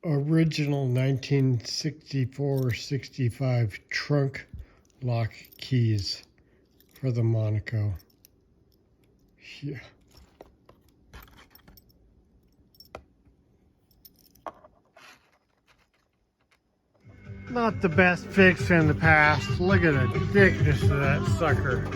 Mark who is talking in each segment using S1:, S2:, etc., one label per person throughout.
S1: Original 1964-65 trunk lock keys for the Monaco. Yeah. Not the best fix in the past. Look at the thickness of that sucker.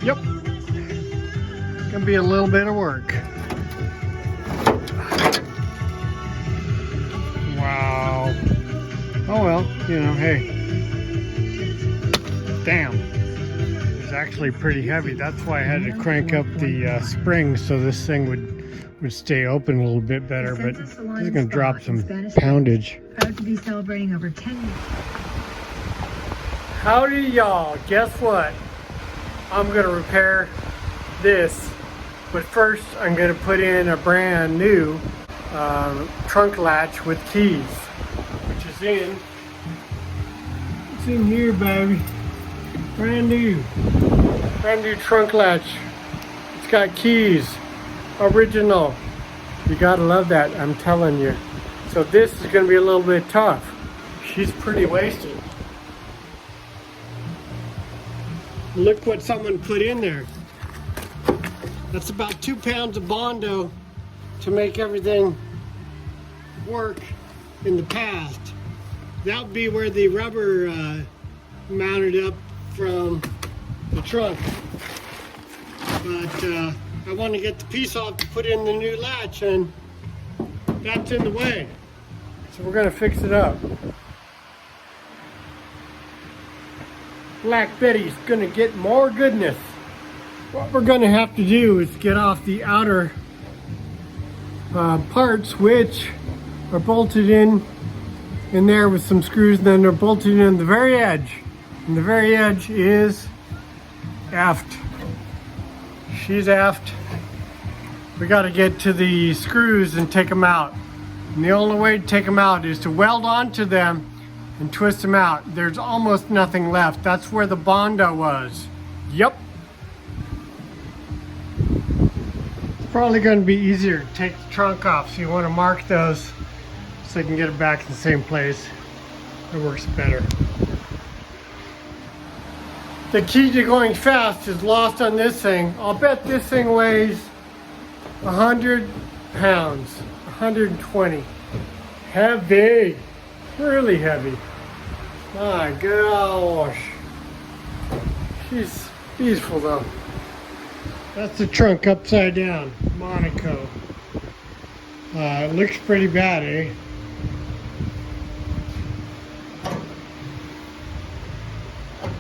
S1: Yep. Gonna be a little bit of work. Wow. Oh well, you know, hey. Damn. It's actually pretty heavy. That's why I had to crank up the springs so this thing would stay open a little bit better, but this is gonna drop some poundage.
S2: Proud to be celebrating over 10 years.
S1: Howdy y'all, guess what? I'm gonna repair this, but first I'm gonna put in a brand new trunk latch with keys, which is it's in here, baby. Brand new trunk latch. It's got keys, original. You gotta love that, I'm telling you. So this is gonna be a little bit tough. She's pretty wasted. Look what someone put in there. That's about 2 pounds of Bondo to make everything work in the past. That would be where the rubber mounted up from the trunk. But I want to get the piece off to put in the new latch, and that's in the way. So we're going to fix it up. Black Betty's gonna get more goodness. What we're gonna have to do is get off the outer parts, which are bolted in there with some screws, and then they're bolted in the very edge. And the very edge is aft. She's aft. We gotta get to the screws and take them out. And the only way to take them out is to weld onto them and twist them out. There's almost nothing left. That's where the Bondo was. Yep. It's probably going to be easier to take the trunk off, so you want to mark those so you can get it back in the same place. It works better. The key to going fast is lost on this thing. I'll bet this thing weighs 100 pounds, 120. Heavy. Really heavy. My gosh. She's beautiful though. That's the trunk upside down. Monaco. It looks pretty bad, eh?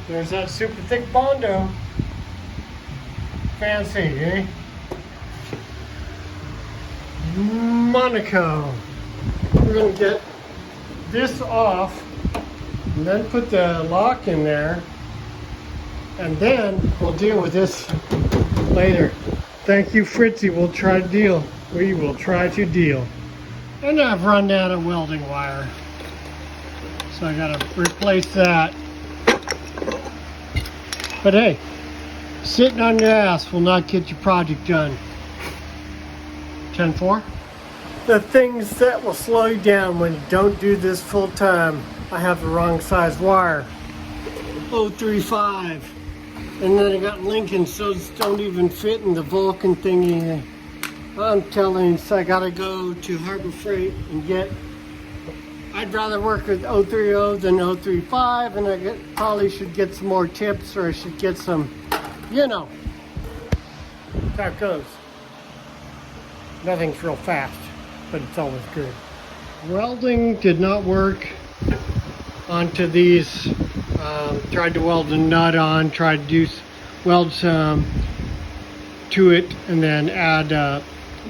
S1: There's that super thick Bondo. Fancy, eh? Monaco. We're gonna get this off and then put the lock in there, and then we'll deal with this later. Thank you, Fitzee. We'll try to deal. We will try to deal. And I've run down a welding wire, so I gotta replace that. But hey, sitting on your ass will not get your project done. 10-4. The things that will slow you down when you don't do this full time. I have the wrong size wire. 035. And then I got Lincoln, so those don't even fit in the Vulcan thingy. I'm telling you, so I gotta go to Harbor Freight and get, I'd rather work with 030 than 035, and I probably should get some more tips, or I should get some, you know, that's how it goes. Nothing's real fast, but it's always good. Welding did not work onto these. Tried to weld a nut on, tried to weld some to it, and then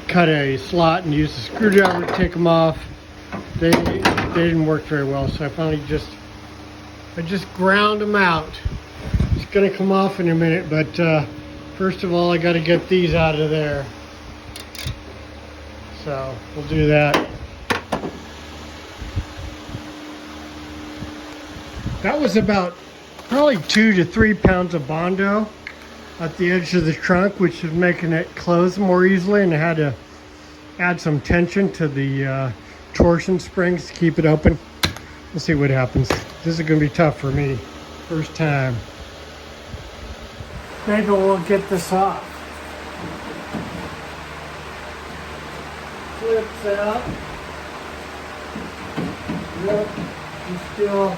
S1: cut a slot and use a screwdriver to take them off. They didn't work very well, so I finally just ground them out. It's gonna come off in a minute, but first of all I got to get these out of there. So we'll do that. That was about probably 2 to 3 pounds of Bondo at the edge of the trunk, which is making it close more easily, and I had to add some tension to the torsion springs to keep it open. We'll see what happens. This is going to be tough for me. First time. Maybe we'll get this off. Flips out. Yep, it's still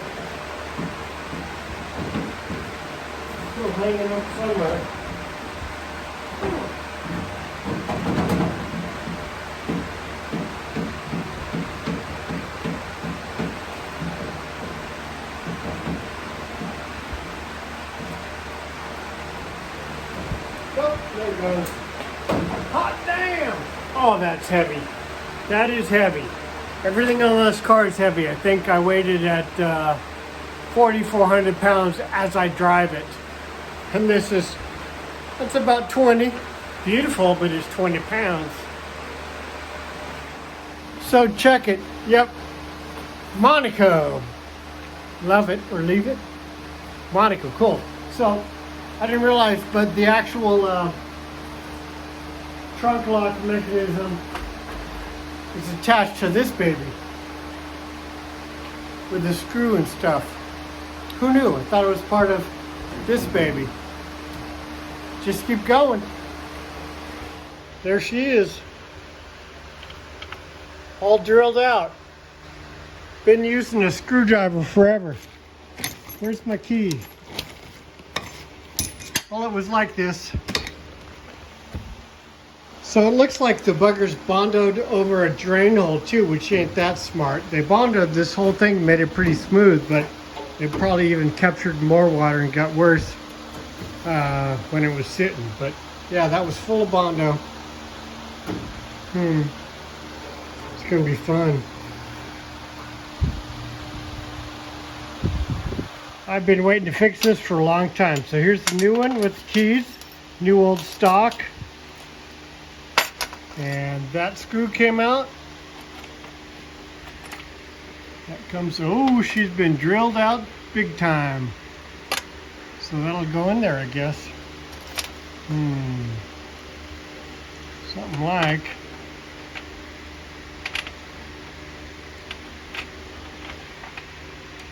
S1: hanging up somewhere. Oh, there it goes. Hot damn! Oh, that's heavy. That is heavy. Everything on this car is heavy. I think I weighed it at 4,400 pounds as I drive it. And that's about 20. Beautiful, but it's 20 pounds. So check it. Yep. Monaco. Love it or leave it. Monaco, cool. So I didn't realize, but the actual trunk lock mechanism is attached to this baby with the screw and stuff. Who knew? I thought it was part of this baby. Just keep going. There she is. All drilled out. Been using a screwdriver forever. Where's my key? Well, it was like this. So it looks like the bugger's bondoed over a drain hole too, which ain't that smart. They bondoed this whole thing, made it pretty smooth, but it probably even captured more water and got worse when it was sitting. But yeah, that was full of Bondo. It's gonna be fun. I've been waiting to fix this for a long time. So here's the new one with the keys, new old stock. And that screw came out. That comes, oh, she's been drilled out big time. So that'll go in there, I guess. Something like.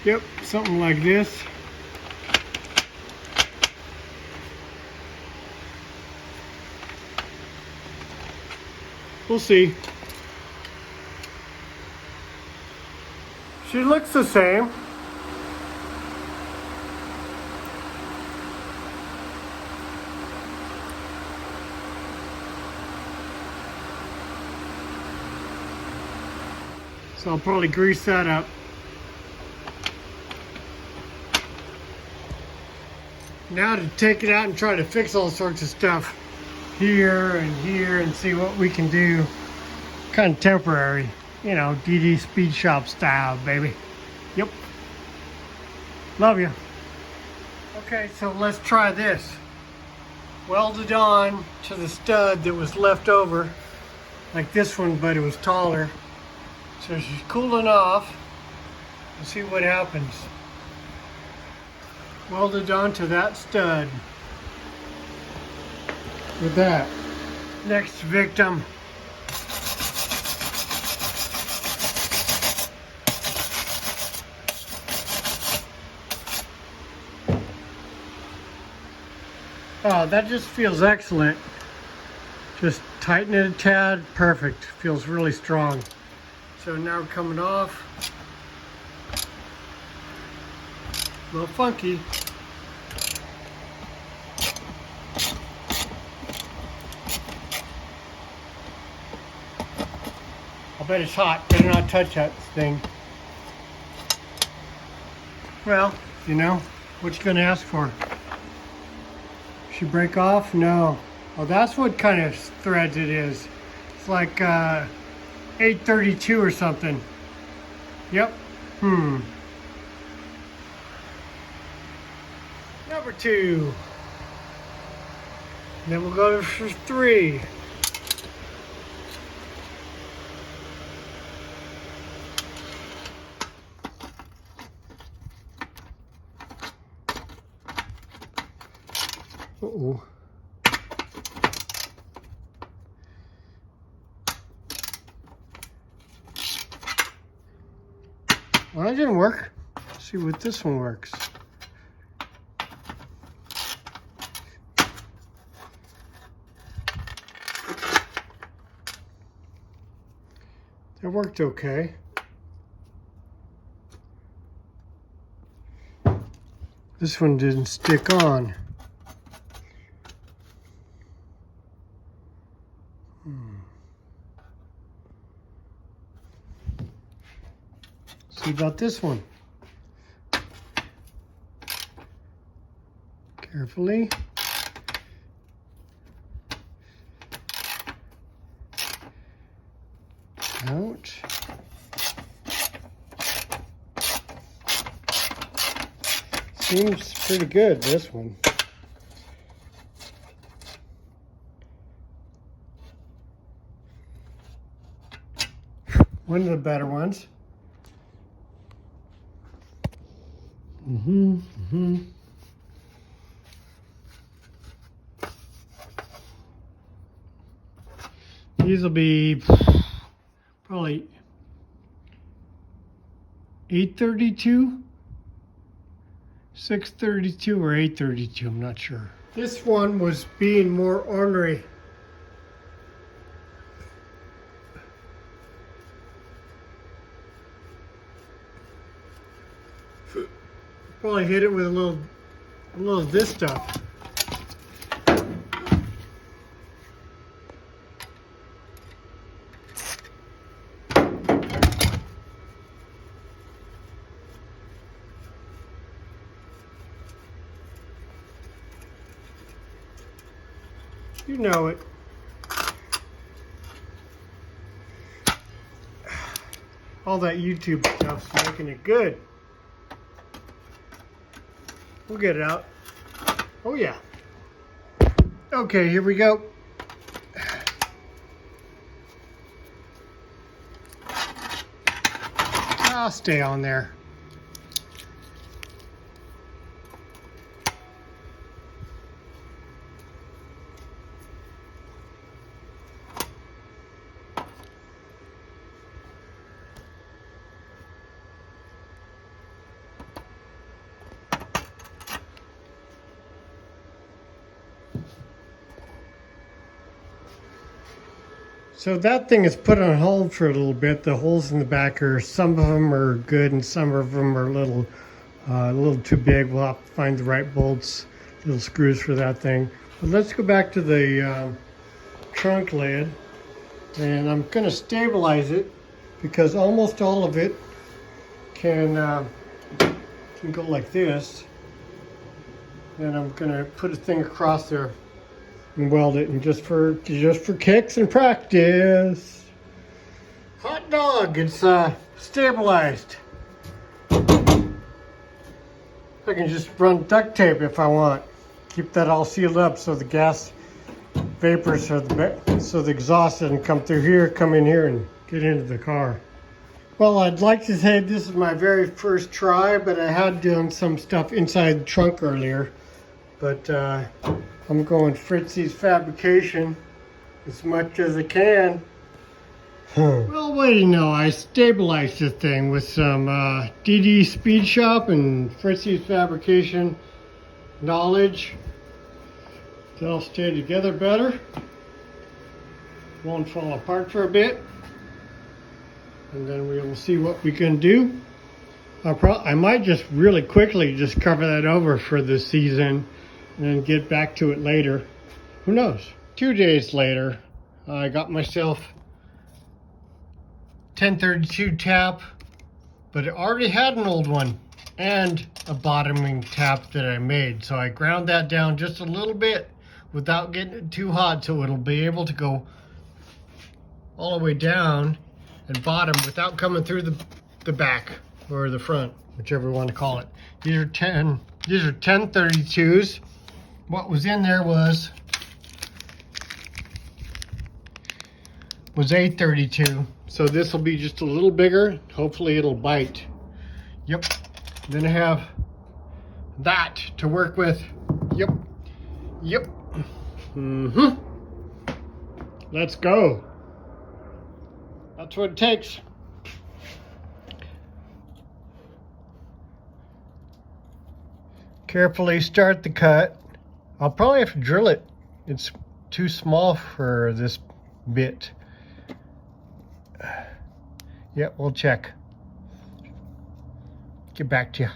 S1: Yep, something like this. We'll see. She looks the same. So I'll probably grease that up. Now to take it out and try to fix all sorts of stuff here and see what we can do. Kind of temporary, you know, DD Speed Shop style, baby. Yep. Love you. Okay, so let's try this. Welded on to the stud that was left over, like this one, but it was taller. So she's cooling off. Let's see what happens. Welded onto that stud. With that. Next victim. Oh, that just feels excellent. Just tighten it a tad. Perfect. Feels really strong. So now we're coming off. A little funky. I bet it's hot. Better not touch that thing. Well, you know, what you gonna ask for? Should break off? No. Oh, that's what kind of threads it is. It's like 832 or something. Yep. Number 2. Then we'll go for 3. Uh-oh. Well, that didn't work. Let's see what this one works. That worked okay. This one didn't stick on. See about this one. Carefully. Out. Seems pretty good, this one. One of the better ones. These will be probably 832, 632 or 832, I'm not sure. This one was being more ornery. Probably hit it with a little of this stuff. You know it. All that YouTube stuff's making it good. We'll get it out. Oh yeah. Okay, here we go. I'll stay on there. So that thing is put on hold for a little bit. The holes in the back are, some of them are good and some of them are a little too big. We'll have to find the right bolts, little screws for that thing. But let's go back to the trunk lid, and I'm going to stabilize it because almost all of it can go like this. And I'm going to put a thing across there and weld it, and just for kicks and practice. Hot dog, it's stabilized. I can just run duct tape if I want. Keep that all sealed up so the gas vapors so the exhaust doesn't come through here, come in here and get into the car. Well, I'd like to say this is my very first try, but I had done some stuff inside the trunk earlier. But I'm going Fitzee's Fabrication as much as I can. Well, what do you know? I stabilized this thing with some DD Speed Shop and Fitzee's Fabrication knowledge. They'll stay together better. Won't fall apart for a bit. And then we will see what we can do. I might just really quickly just cover that over for this season and then get back to it later. Who knows? 2 days later, I got myself 1032 tap, but it already had an old one and a bottoming tap that I made. So I ground that down just a little bit without getting it too hot, so it'll be able to go all the way down and bottom without coming through the back or the front, whichever you want to call it. These are 1032s. What was in there was 832. So this will be just a little bigger. Hopefully it'll bite. Yep. Then I have that to work with. Yep. Yep. Mm-hmm. Let's go. That's what it takes. Carefully start the cut. I'll probably have to drill it. It's too small for this bit. Yeah, we'll check. Get back to you.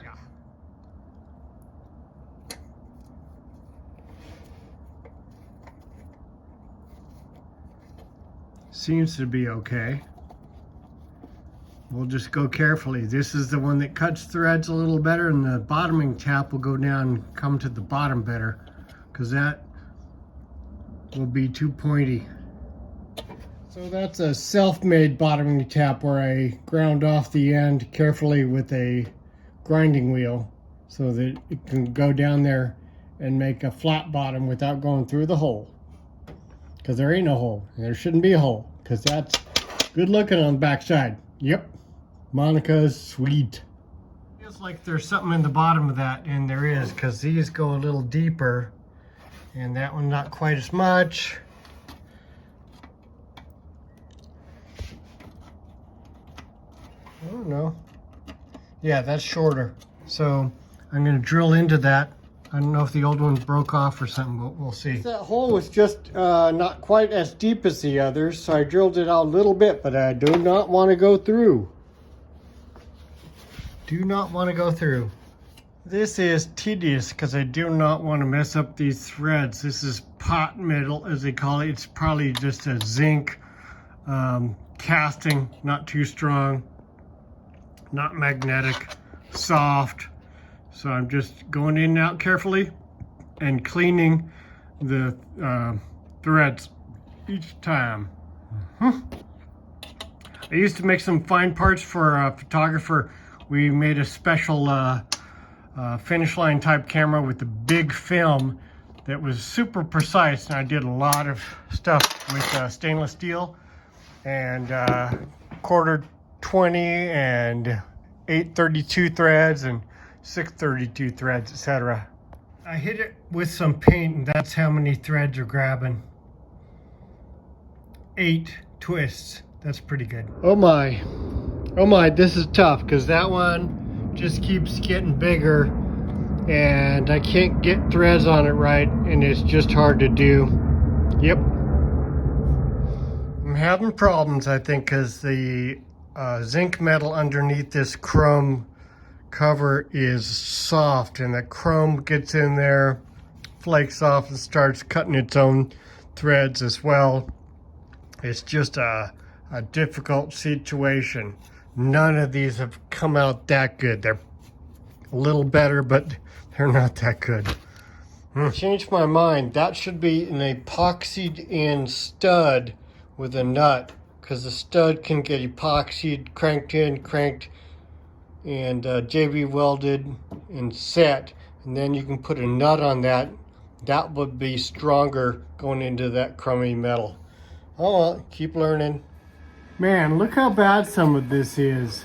S1: Seems to be okay. We'll just go carefully. This is the one that cuts threads a little better, and the bottoming tab will go down and come to the bottom better, because that will be too pointy. So that's a self-made bottoming tab where I ground off the end carefully with a grinding wheel so that it can go down there and make a flat bottom without going through the hole. Because there ain't no hole. There shouldn't be a hole, because that's good looking on the back side. Yep. Monaco's sweet. Feels like there's something in the bottom of that, and there is, because these go a little deeper, and that one not quite as much. I don't know. Yeah, that's shorter. So I'm going to drill into that. I don't know if the old one broke off or something, but we'll see. That hole was just not quite as deep as the others, so I drilled it out a little bit, but I do not want to go through. Do not want to go through. This is tedious because I do not want to mess up these threads. This is pot metal, as they call it. It's probably just a zinc casting, not too strong, not magnetic, soft. So I'm just going in and out carefully and cleaning the threads each time. I used to make some fine parts for a photographer. We made a special finish line type camera with the big film that was super precise, and I did a lot of stuff with stainless steel and quarter 20 and 832 threads and 632 threads, etc. I hit it with some paint, and that's how many threads are grabbing. 8 twists. That's pretty good. Oh my, this is tough, because that one just keeps getting bigger and I can't get threads on it right, and it's just hard to do. Yep. I'm having problems, I think, because the zinc metal underneath this chrome cover is soft, and the chrome gets in there, flakes off, and starts cutting its own threads as well. It's just a difficult situation. None of these have come out that good. They're a little better, but they're not that good. Changed my mind. That should be an epoxied in stud with a nut, because the stud can get epoxied, cranked in, cranked, and JB welded and set, and then you can put a nut on that. That would be stronger going into that crummy metal. Oh well, keep learning. Man, look how bad some of this is.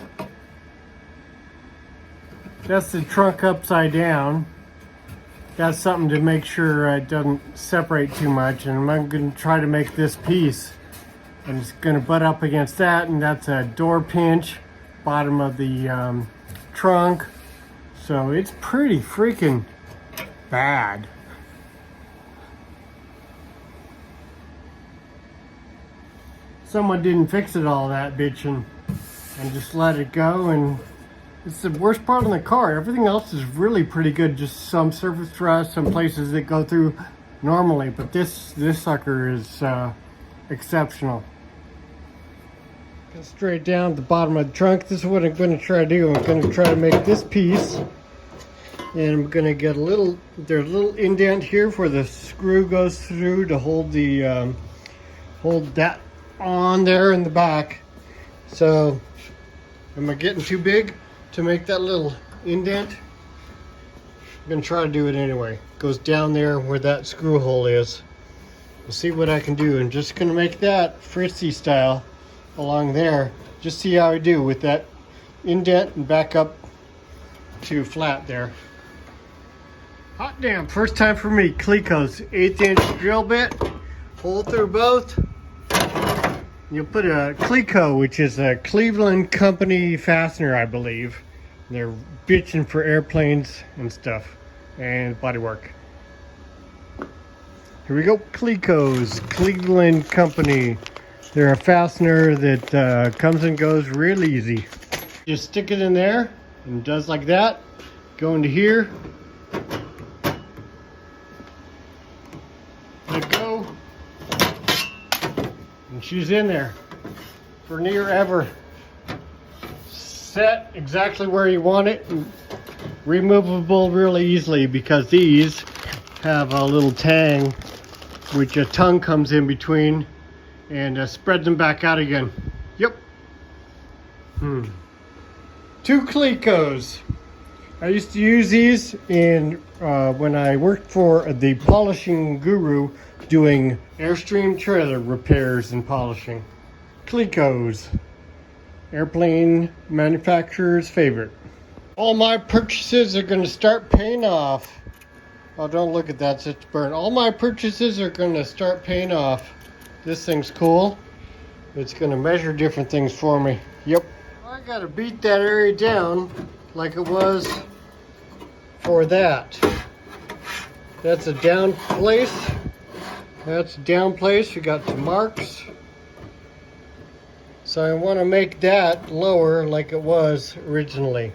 S1: That's the trunk upside down. That's something to make sure it doesn't separate too much, and I'm going to try to make this piece. I'm just going to butt up against that, and that's a door pinch, bottom of the trunk. So it's pretty freaking bad. Someone didn't fix it all that bitchin' and just let it go, and it's the worst part on the car. Everything else is really pretty good, just some surface rust, some places that go through normally, but this sucker is exceptional. Go straight down to the bottom of the trunk. This is what I'm going to try to do. I'm going to try to make this piece, and I'm going to get there's a little indent here where the screw goes through to hold the hold that on there in the back. So am I getting too big to make that little indent? I'm going to try to do it anyway. It goes down there where that screw hole is. We'll see what I can do. I'm just going to make that Fitzee style along there. Just see how I do with that indent and back up to flat there. Hot damn, first time for me. Cleco's 1/8" drill bit, hole through both. You'll put a cleco, which is a Cleveland company fastener, I believe. They're bitching for airplanes and stuff, and bodywork. Here we go, Clecos, Cleveland company. They're a fastener that comes and goes real easy. Just stick it in there and it does like that. Go into here. Let go. And she's in there for near ever. Set exactly where you want it. And removable really easily because these have a little tang which a tongue comes in between and spread them back out again. Yep. 2 Clecos. I used to use these in when I worked for the polishing guru doing Airstream trailer repairs and polishing. Clecos. Airplane manufacturer's favorite. All my purchases are going to start paying off. Oh, don't look at that, it's burnt. All my purchases are going to start paying off. This thing's cool. It's going to measure different things for me. Yep. I got to beat that area down like it was for that. That's a down place. That's a down place. We got the marks. So I want to make that lower like it was originally.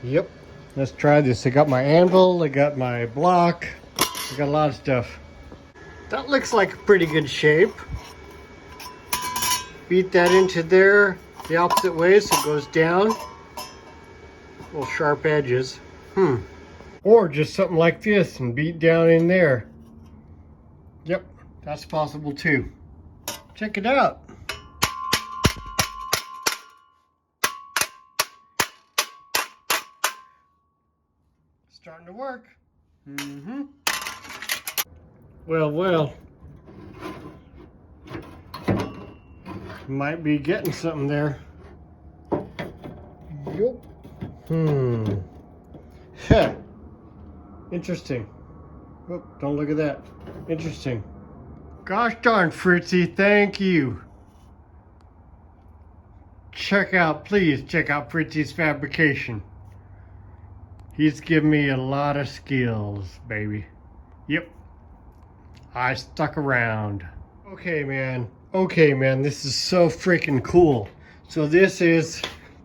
S1: Yep. Let's try this. I got my anvil, I got my block, I got a lot of stuff. That looks like a pretty good shape. Beat that into there the opposite way so it goes down. Little sharp edges. Or just something like this and beat down in there. Yep, that's possible too. Check it out. Starting to work. Well. Might be getting something there. Yup. Heh. Interesting. Oh, don't look at that. Interesting. Gosh darn, Fitzee, thank you. Please check out Fritzee's Fabrication. He's given me a lot of skills, baby. Yep. I stuck around. Okay, man, this is so freaking cool. So this is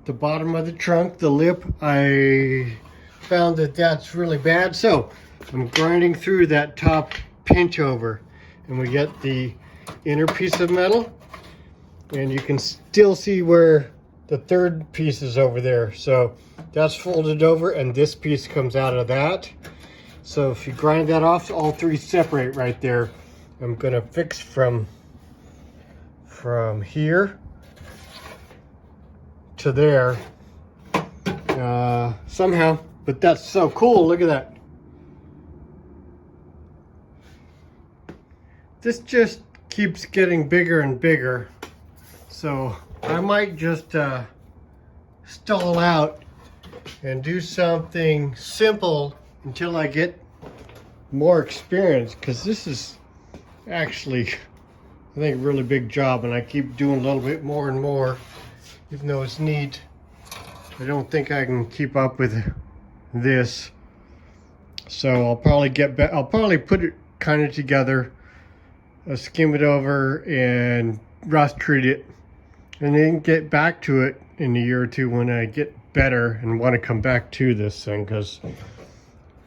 S1: the bottom of the trunk, the lip. I found that that's really bad. So I'm grinding through that top pinch over and we get the inner piece of metal. And you can still see where the third piece is over there. So that's folded over and this piece comes out of that. So if you grind that off, all three separate right there. I'm gonna fix from here to there somehow, but that's so cool. Look at that. This just keeps getting bigger and bigger. So I might just stall out and do something simple until I get more experience, because this is actually, I think, a really big job, and I keep doing a little bit more and more, even though it's neat. I don't think I can keep up with this, so I'll probably put it kind of together, skim it over and rust treat it, and then get back to it in a year or two when I get better and want to come back to this thing, because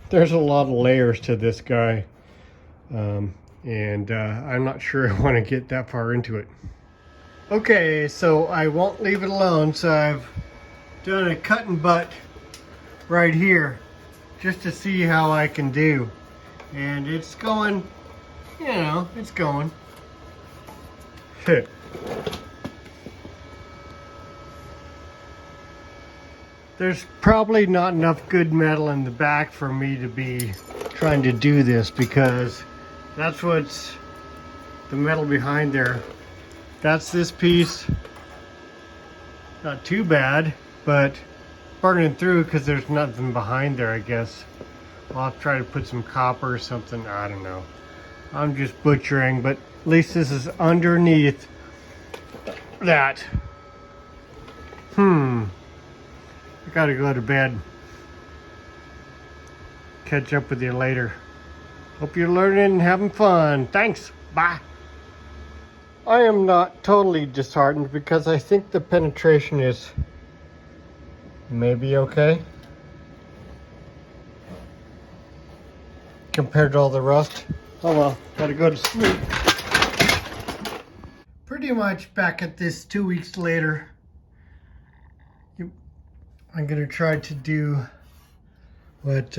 S1: there's a lot of layers to this guy, and I'm not sure I want to get that far into it. Okay, so I won't leave it alone, so I've done a cut and butt right here just to see how I can do, and it's going, you know, it's going. There's probably not enough good metal in the back for me to be trying to do this, because that's what's the metal behind there. That's this piece. Not too bad, but burning through because there's nothing behind there, I guess. I'll try to put some copper or something. I don't know. I'm just butchering, but at least this is underneath that. I gotta go to bed. Catch up with you later. Hope you're learning and having fun. Thanks. Bye. I am not totally disheartened because I think the penetration is maybe okay compared to all the rust. Oh well, gotta go to sleep. Pretty much back at this 2 weeks later. I'm gonna try to do what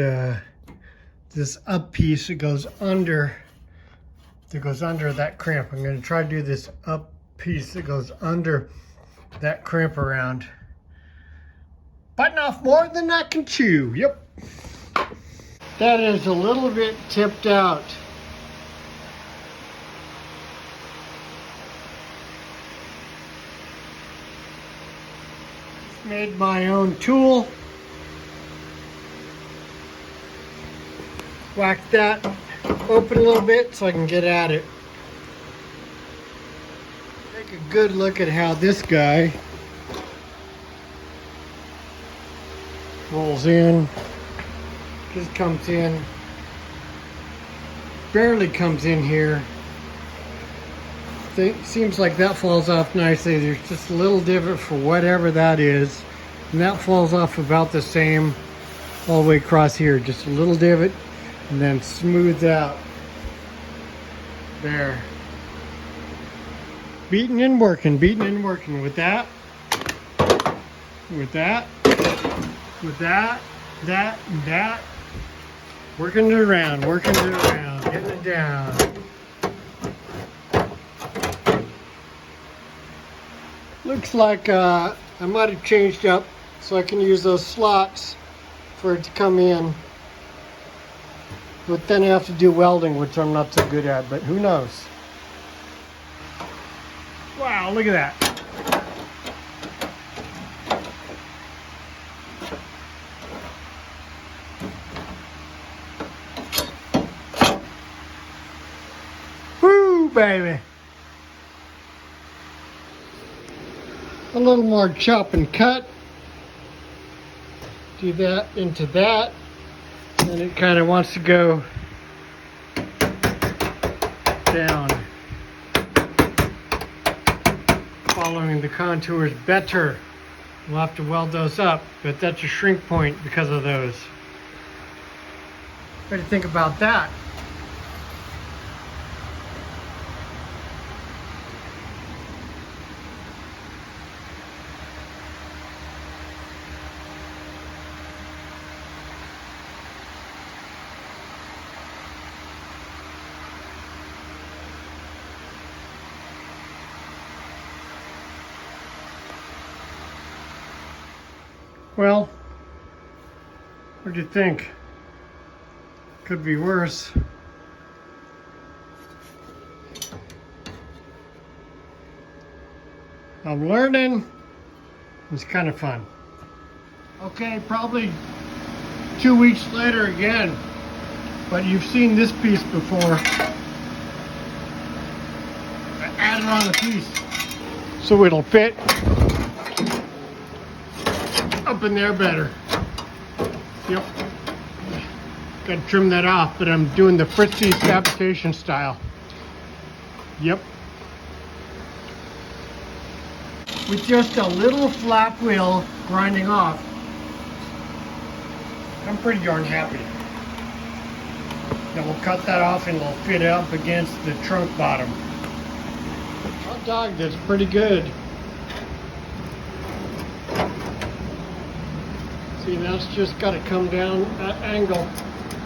S1: this up piece that goes under that crimp. I'm gonna try to do this up piece that goes under that crimp around. Biting off more than I can chew. Yep. That is a little bit tipped out. Made my own tool. Whack that open a little bit so I can get at it. Take a good look at how this guy rolls in. Just comes in. Barely comes in here. Seems like that falls off nicely. There's just a little divot for whatever that is. And that falls off about the same all the way across here. Just a little divot and then smooths out. There. Beating and working with that. With that. With that. That and that. Working it around, getting it down. Looks like I might have changed up so I can use those slots for it to come in. But then I have to do welding, which I'm not so good at, but who knows. Wow, look at that. Woo, baby. A little more chop and cut. Do that into that. And it kind of wants to go down. Following the contours better. We'll have to weld those up, but that's a shrink point because of those. What do you think about that? Well, what do you think? Could be worse. I'm learning. It's kind of fun. Okay, probably 2 weeks later again, but you've seen this piece before. I added on a piece so it'll fit up in there better. Yep. Got to trim that off, but I'm doing the Fitzee fabrication style. Yep. With just a little flap wheel grinding off. I'm pretty darn happy. Then we'll cut that off and it'll fit up against the trunk bottom. Hot dog, that's pretty good. See, now it's just got to come down that angle.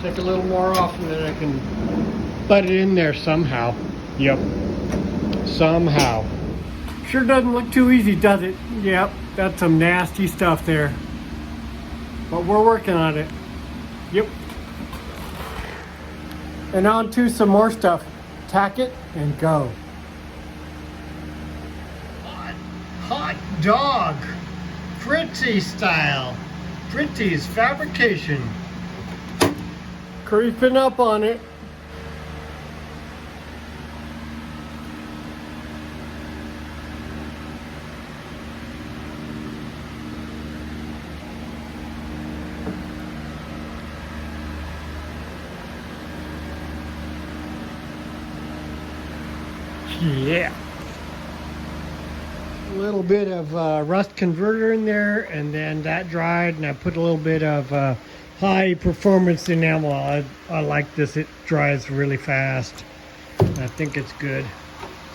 S1: Take a little more off and then I can butt it in there somehow. Yep. Somehow. Sure doesn't look too easy, does it? Yep. That's some nasty stuff there. But we're working on it. Yep. And on to some more stuff. Tack it and go. Hot dog. Fitzee style. Fitzee's Fabrication. creeping up on it. Yeah. A little bit of rust converter in there, and then that dried, and I put a little bit of high performance enamel. I like this. It dries really fast. I think it's good.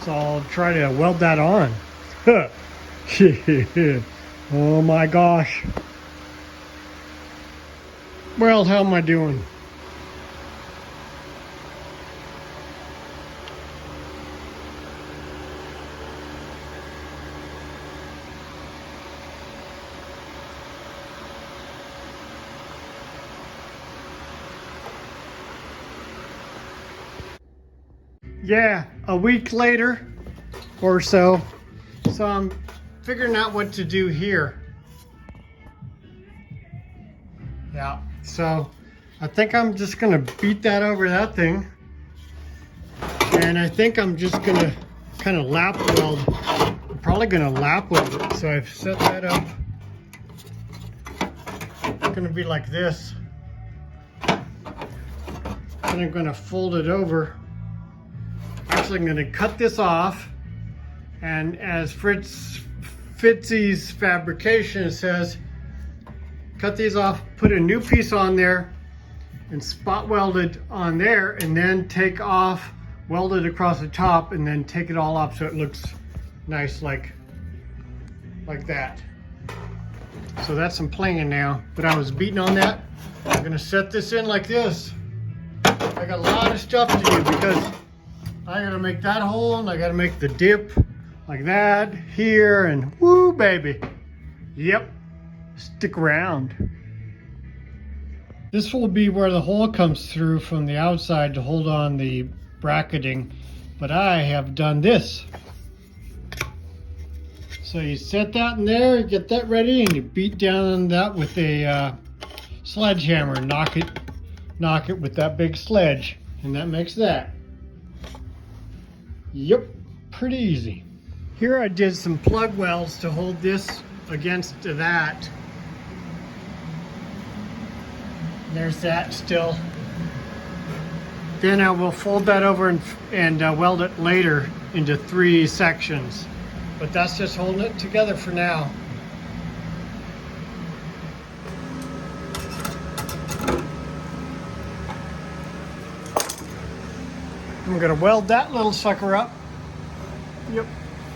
S1: So I'll try to weld that on. Oh my gosh. Well, how am I doing? Yeah, a week later or so. So I'm figuring out what to do here. Yeah, so I think I'm just gonna beat that over that thing. And I think I'm just gonna kind of lap weld. I'm probably gonna lap weld it. So I've set that up. It's gonna be like this. And I'm gonna fold it over. Actually, I'm going to cut this off, and as Fitzee's Fabrication says, cut these off, put a new piece on there, and spot weld it on there, and then take off, weld it across the top, and then take it all off so it looks nice like that. So that's some playing now, but I was beating on that. I'm going to set this in like this. I got a lot of stuff to do because I gotta make that hole, and I gotta make the dip like that here, and woo baby. Yep, stick around. This will be where the hole comes through from the outside to hold on the bracketing, but I have done this. So you set that in there, you get that ready, and you beat down on that with a sledgehammer. Knock it with that big sledge, and that makes that. Yep, pretty easy. Here I did some plug welds to hold this against that. There's that still. Then I will fold that over and weld it later into 3 sections. But that's just holding it together for now. I'm gonna weld that little sucker up. Yep,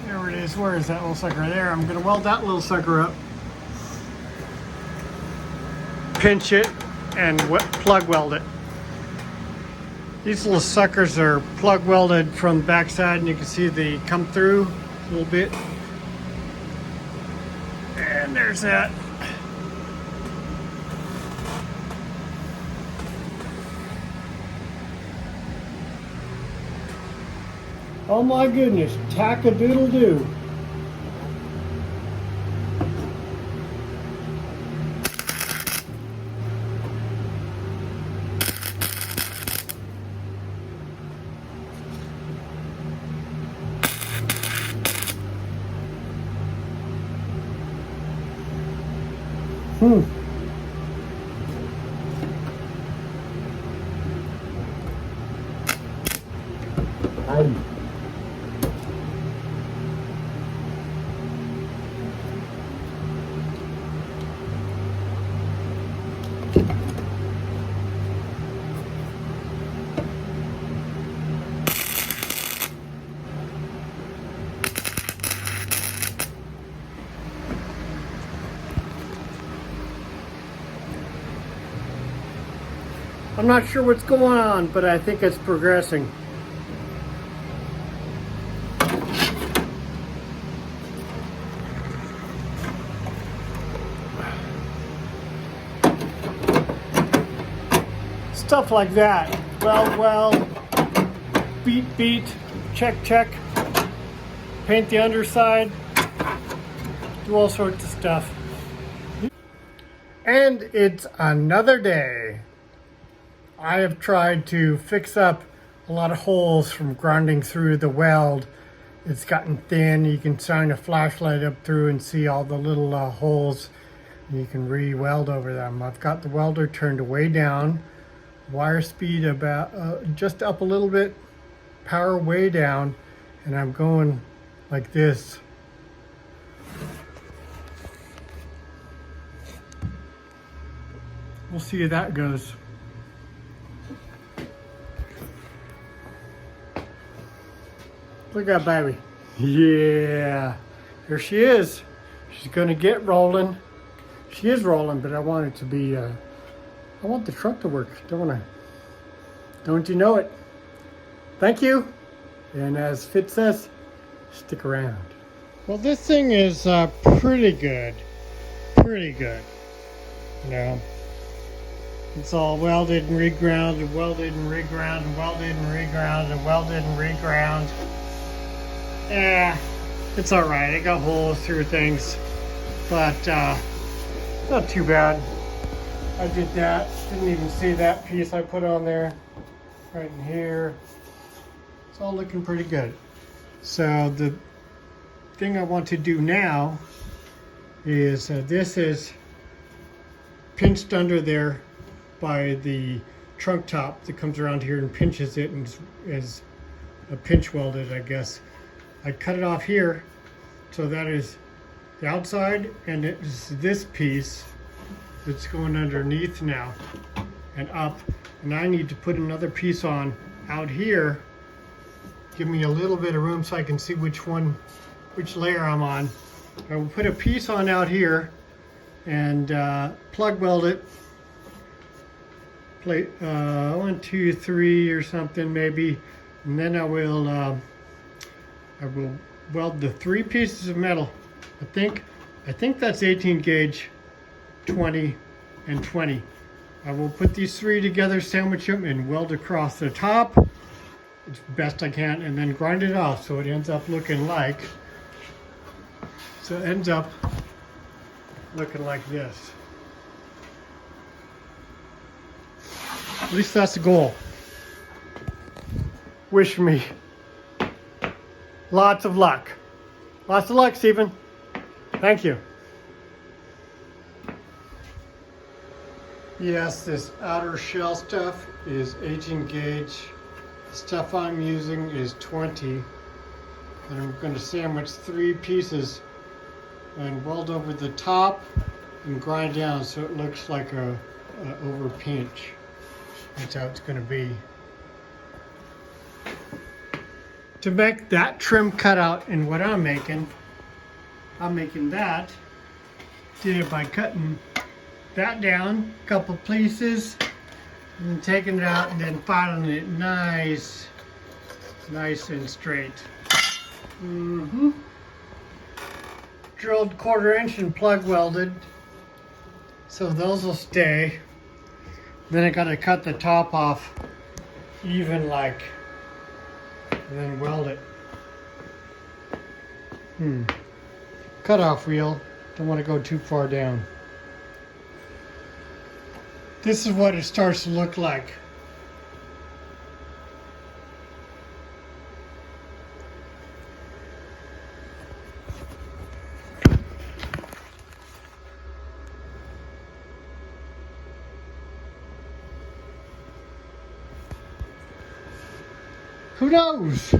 S1: there it is. Where is that little sucker? There. I'm gonna weld that little sucker up. Pinch it and plug weld it. These little suckers are plug welded from the backside, and you can see they come through a little bit. And there's that. Oh my goodness, tack-a-doodle-doo. I'm not sure what's going on, but I think it's progressing. Stuff like that. Weld, beat, check, paint the underside, do all sorts of stuff. And it's another day. I have tried to fix up a lot of holes from grinding through the weld. It's gotten thin. You can shine a flashlight up through and see all the little holes. You can re-weld over them. I've got the welder turned way down, wire speed about just up a little bit, power way down, and I'm going like this. We'll see how that goes. Look at that baby. Yeah, here she is. She's gonna get rolling. She is rolling, but I want it to be, I want the truck to work, don't I? Don't you know it? Thank you. And as Fitz says, stick around. Well, this thing is pretty good. Pretty good. You know, it's all welded and reground and welded and reground and welded and reground and welded and reground. Yeah, it's all right. I got holes through things, but not too bad. I did that. Didn't even see that piece I put on there. Right in here. It's all looking pretty good. So the thing I want to do now is this is pinched under there by the trunk top that comes around here and pinches it and is a pinch welded, I guess. I cut it off here, so that is the outside, and it's this piece that's going underneath now and up, and I need to put another piece on out here. Give me a little bit of room so I can see which layer I'm on. I will put a piece on out here and plug weld it. Plate 1, 2, 3 or something maybe, and then I will weld the 3 pieces of metal. I think that's 18 gauge, 20 and 20. I will put these 3 together, sandwich them, and weld across the top as best I can, and then grind it off so it ends up looking like this. At least that's the goal. Wish me lots of luck. Lots of luck, Stephen. Thank you. Yes, this outer shell stuff is 18 gauge. The stuff I'm using is 20. And I'm going to sandwich 3 pieces and weld over the top and grind down so it looks like a over pinch. That's how it's going to be. To make that trim cutout in what I'm making that, did it by cutting that down a couple pieces and taking it out and then filing it nice and straight. Drilled 1/4 inch and plug welded, so those will stay. Then I gotta cut the top off even like, and then weld it. Cutoff wheel, don't want to go too far down. This is what it starts to look like. Who knows?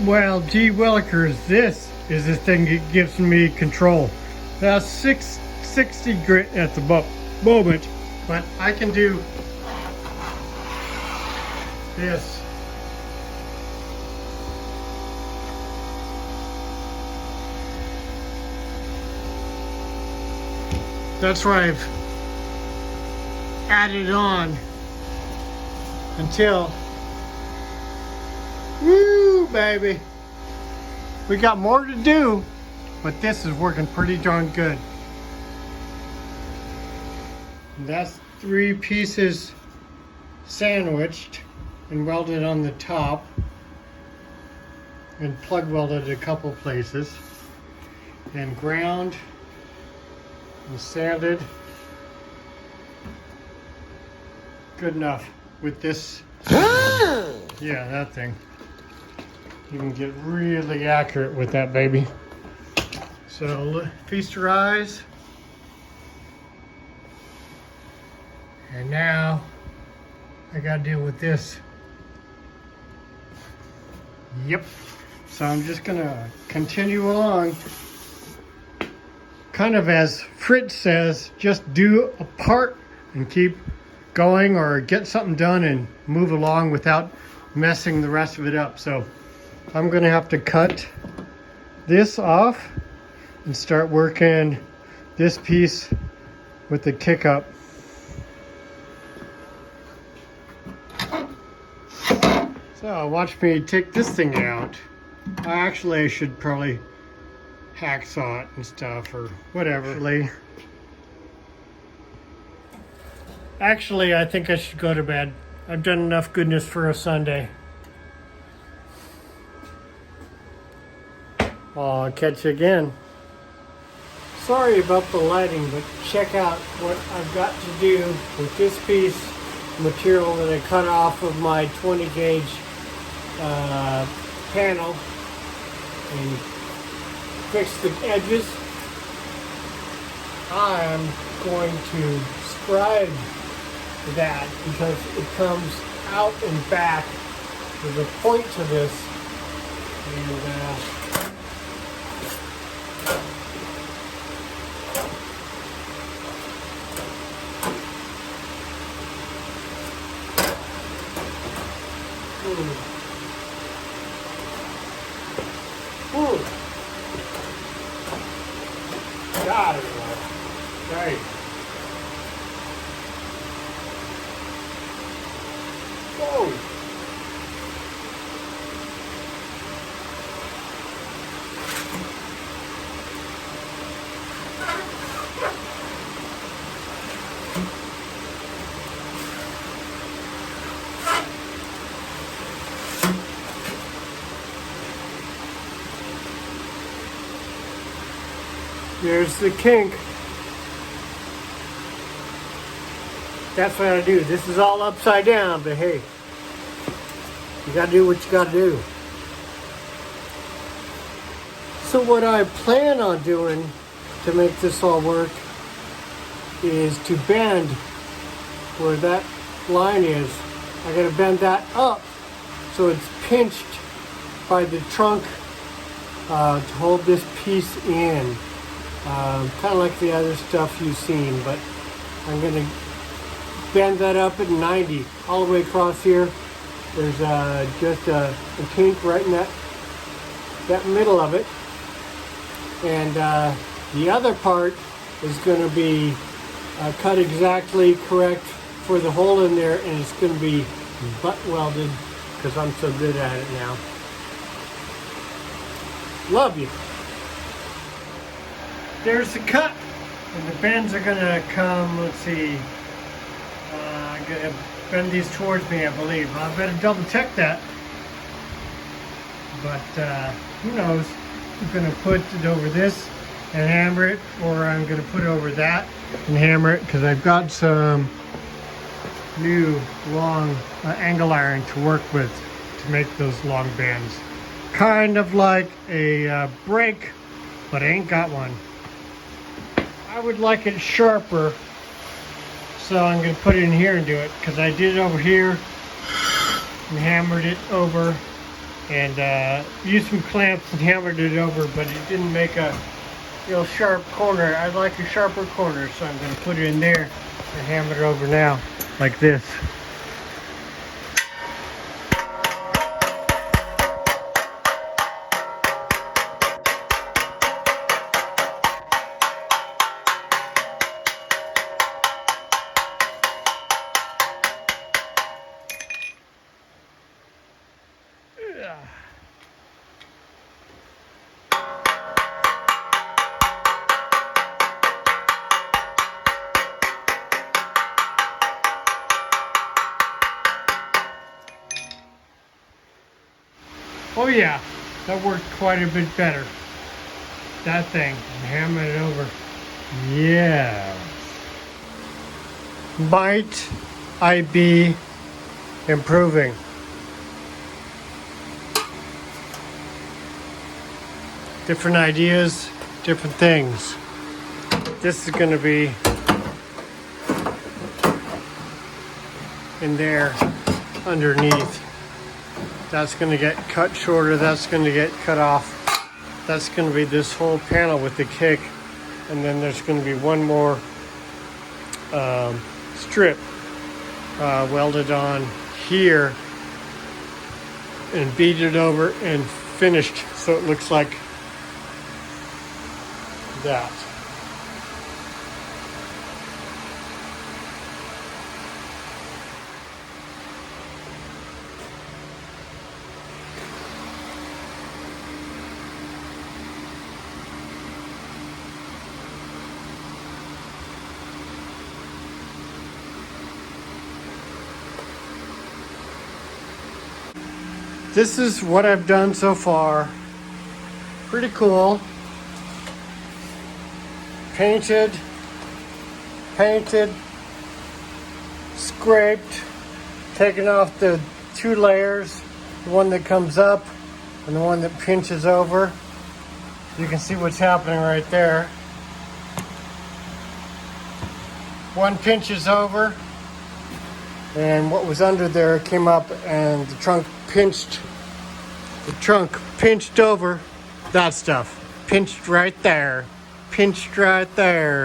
S1: Well, gee willikers, this is the thing that gives me control. That's 660 grit at the moment, but I can do this. That's why I've added on until, woo, baby. We got more to do, but this is working pretty darn good. And that's 3 pieces sandwiched and welded on the top and plug welded a couple places and ground and sanded. Good enough with this. Yeah, that thing. You can get really accurate with that baby. So feast your eyes. And now I gotta deal with this. Yep. So I'm just gonna continue along. Kind of as Fritz says, just do a part and keep going, or get something done and move along without messing the rest of it up. So I'm gonna have to cut this off and start working this piece with the kick up. So watch me take this thing out. Actually, I should probably hacksaw it and stuff or whatever. Actually, I think I should go to bed. I've done enough goodness for a Sunday. I'll catch you again. Sorry about the lighting, but check out what I've got to do with this piece of material that I cut off of my 20 gauge panel and fix the edges. I'm going to scribe that because it comes out and back. There's a point to this, and got it. Okay. Whoa. There's the kink. That's what I do. This is all upside down, but hey, you gotta do what you gotta do. So what I plan on doing to make this all work is to bend where that line is. I gotta bend that up so it's pinched by the trunk to hold this piece in. Kind of like the other stuff you've seen, but I'm going to bend that up at 90 all the way across here. There's just a kink right in that middle of it, and the other part is going to be cut exactly correct for the hole in there, and it's going to be butt welded because I'm so good at it now. Love you. There's the cut, and the bends are gonna come. Let's see. I'm gonna bend these towards me, I believe. I better double check that. But who knows? I'm gonna put it over this and hammer it, or I'm gonna put it over that and hammer it because I've got some new long angle iron to work with to make those long bends. Kind of like a brake, but I ain't got one. I would like it sharper, so I'm going to put it in here and do it, because I did it over here and hammered it over and used some clamps and hammered it over, but it didn't make a real sharp corner. I'd like a sharper corner, so I'm going to put it in there and hammer it over now, like this. Oh yeah, that worked quite a bit better. That thing, hammer it over. Yeah. Might I be improving? Different ideas, different things. This is going to be in there underneath. That's going to get cut shorter. That's going to get cut off. That's going to be this whole panel with the kick. And then there's going to be one more strip welded on here and beaded over and finished so it looks like that. This is what I've done so far. Pretty cool. Painted, scraped, taken off the two layers, the one that comes up and the one that pinches over. You can see what's happening right there. One pinches over, and what was under there came up, and the trunk pinched over. That stuff pinched right there.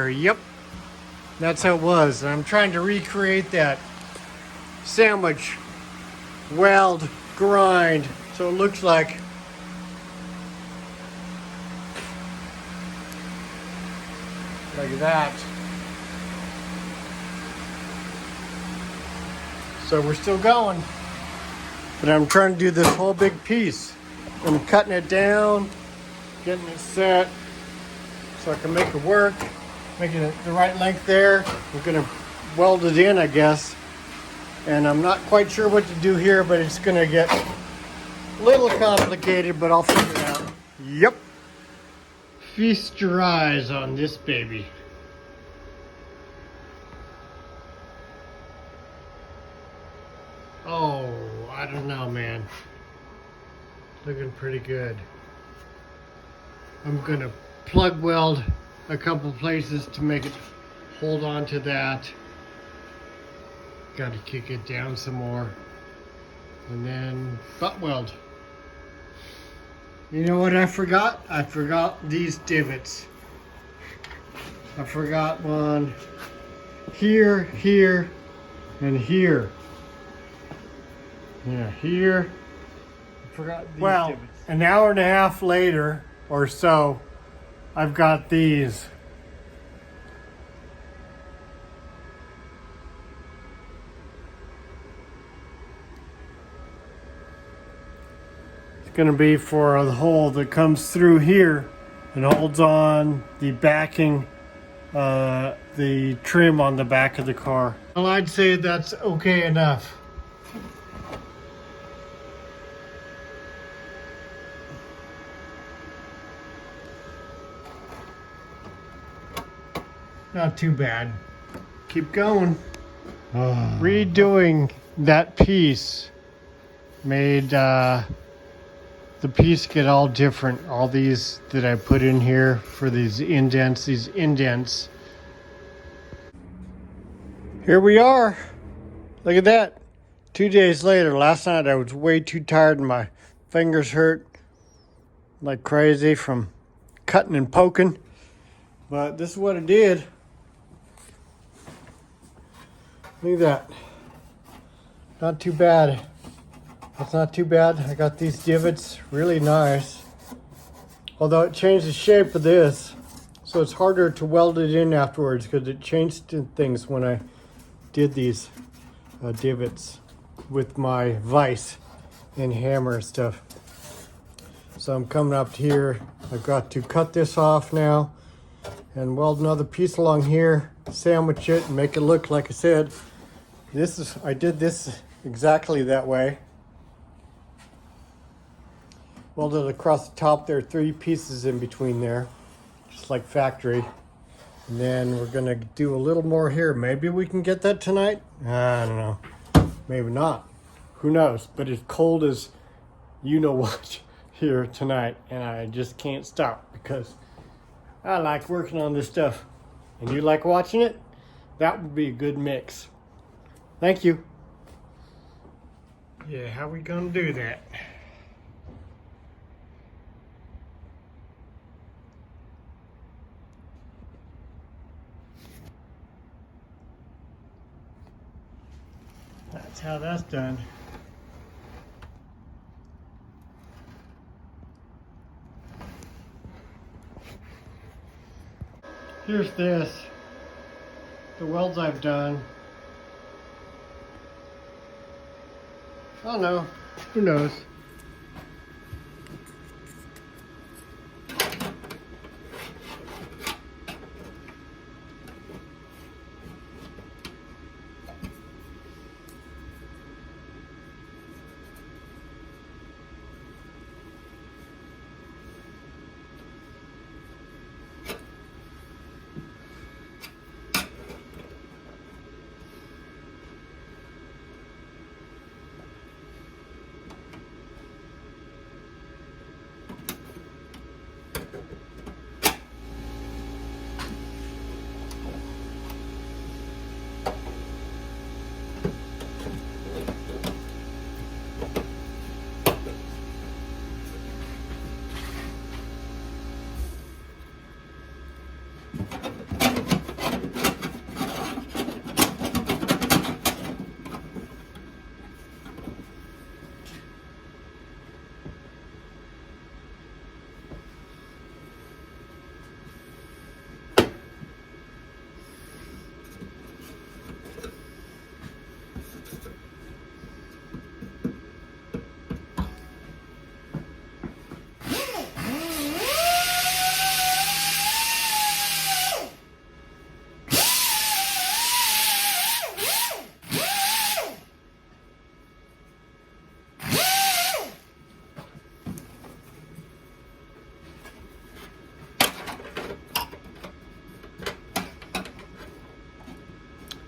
S1: Yep, that's how it was. And I'm trying to recreate that sandwich weld grind so it looks like that. So we're still going, but I'm trying to do this whole big piece. I'm cutting it down, getting it set so I can make it work, making it the right length there. I'm gonna weld it in, I guess. And I'm not quite sure what to do here, but it's gonna get a little complicated, but I'll figure it out. Yep. Feast your eyes on this baby. Oh, I don't know, man. Looking pretty good. I'm gonna plug weld a couple places to make it hold on to that. Got to kick it down some more. And then butt weld. You know what I forgot? I forgot these divots. I forgot one here, here, and here. Yeah, here. I forgot these divots. An hour and a half later or so, I've got these. It's going to be for the hole that comes through here and holds on the backing, the trim on the back of the car. Well, I'd say that's okay enough. Not too bad. Keep going. Redoing that piece made the piece get all different. All these that I put in here for these indents. Here we are. Look at that. 2 days later. Last night I was way too tired and my fingers hurt like crazy from cutting and poking. But this is what it did. Look at that. Not too bad. That's not too bad. I got these divots really nice. Although it changed the shape of this. So it's harder to weld it in afterwards because it changed things when I did these divots with my vise and hammer stuff. So I'm coming up here. I've got to cut this off now and weld another piece along here, sandwich it and make it look like I said. I did this exactly that way. Welded across the top. There are 3 pieces in between there, just like factory. And then we're gonna do a little more here. Maybe we can get that tonight. I don't know. Maybe not. Who knows? But it's cold as you know what here tonight, and I just can't stop because I like working on this stuff. And you like watching it? That would be a good mix. Thank you. Yeah, how we gonna do that? That's how that's done. Here's this. The welds I've done. I don't know. Who knows?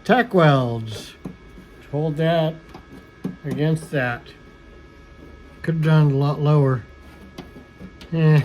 S1: Tack welds. Hold that against that. Could have done a lot lower. Eh.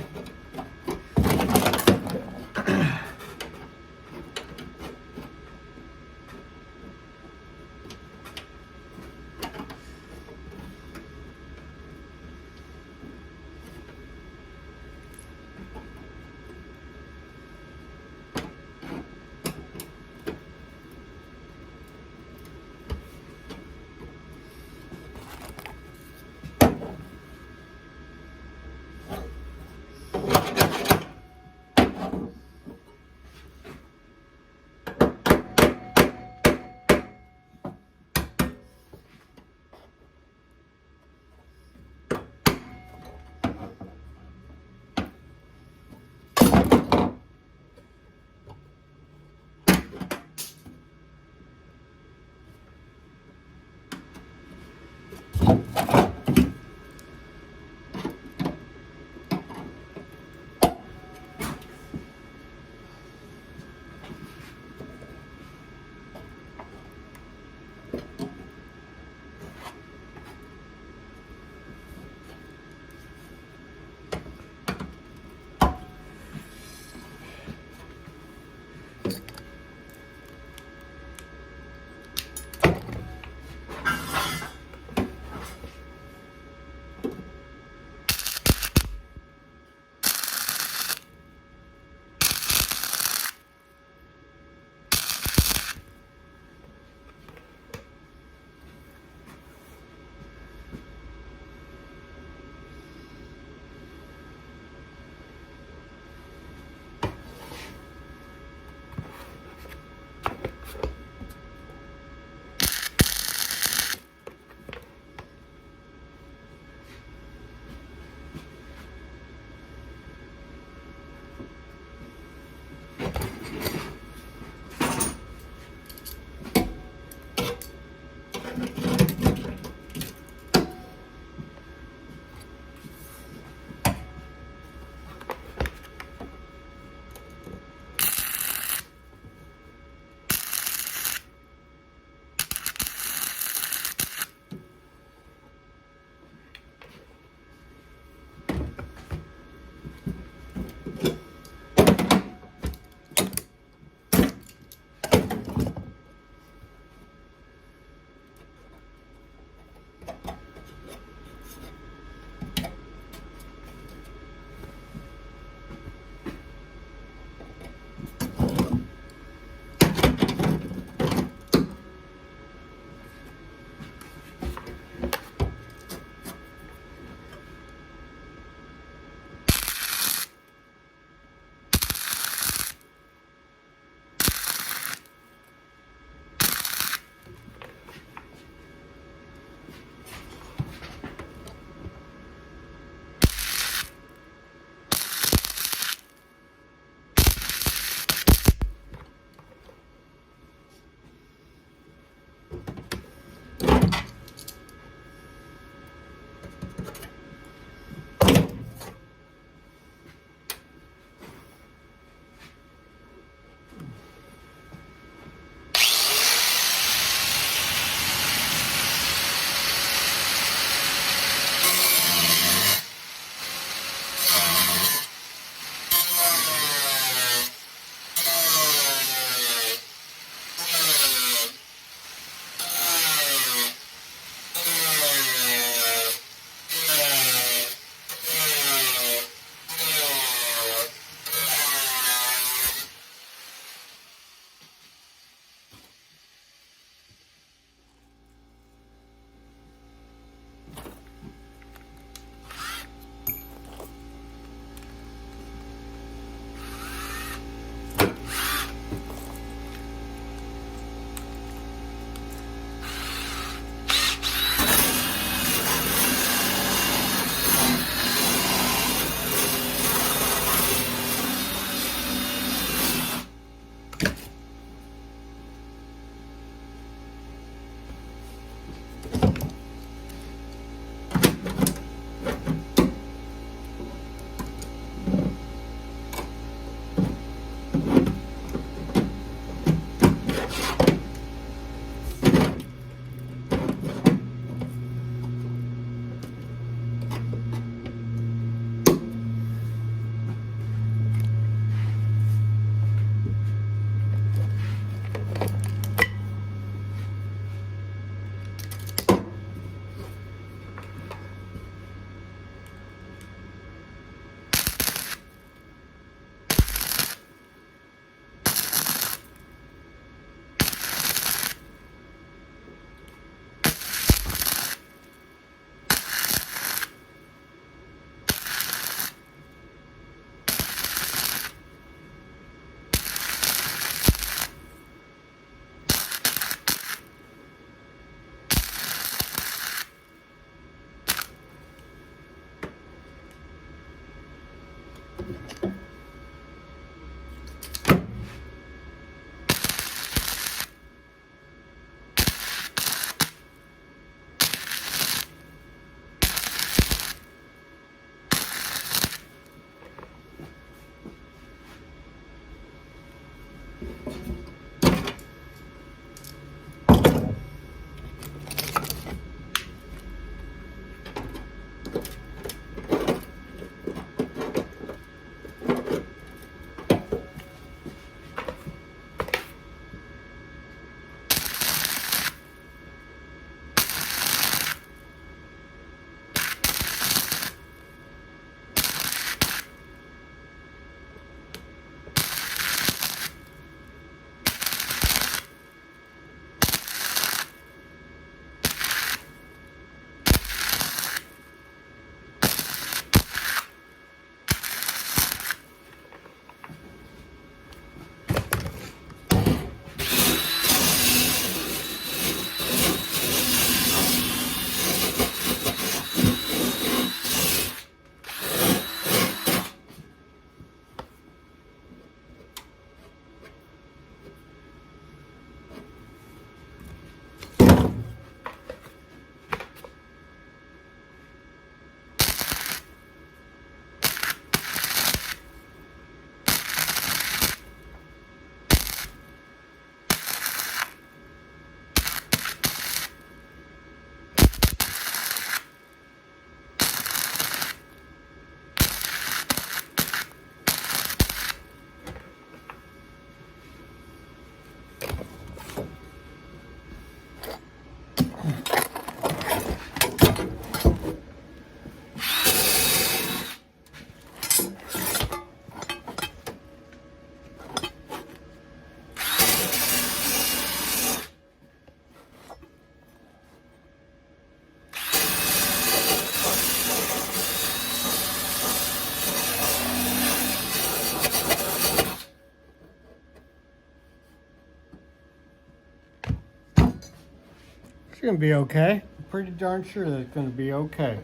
S1: It's gonna be okay. I'm pretty darn sure that it's gonna be okay.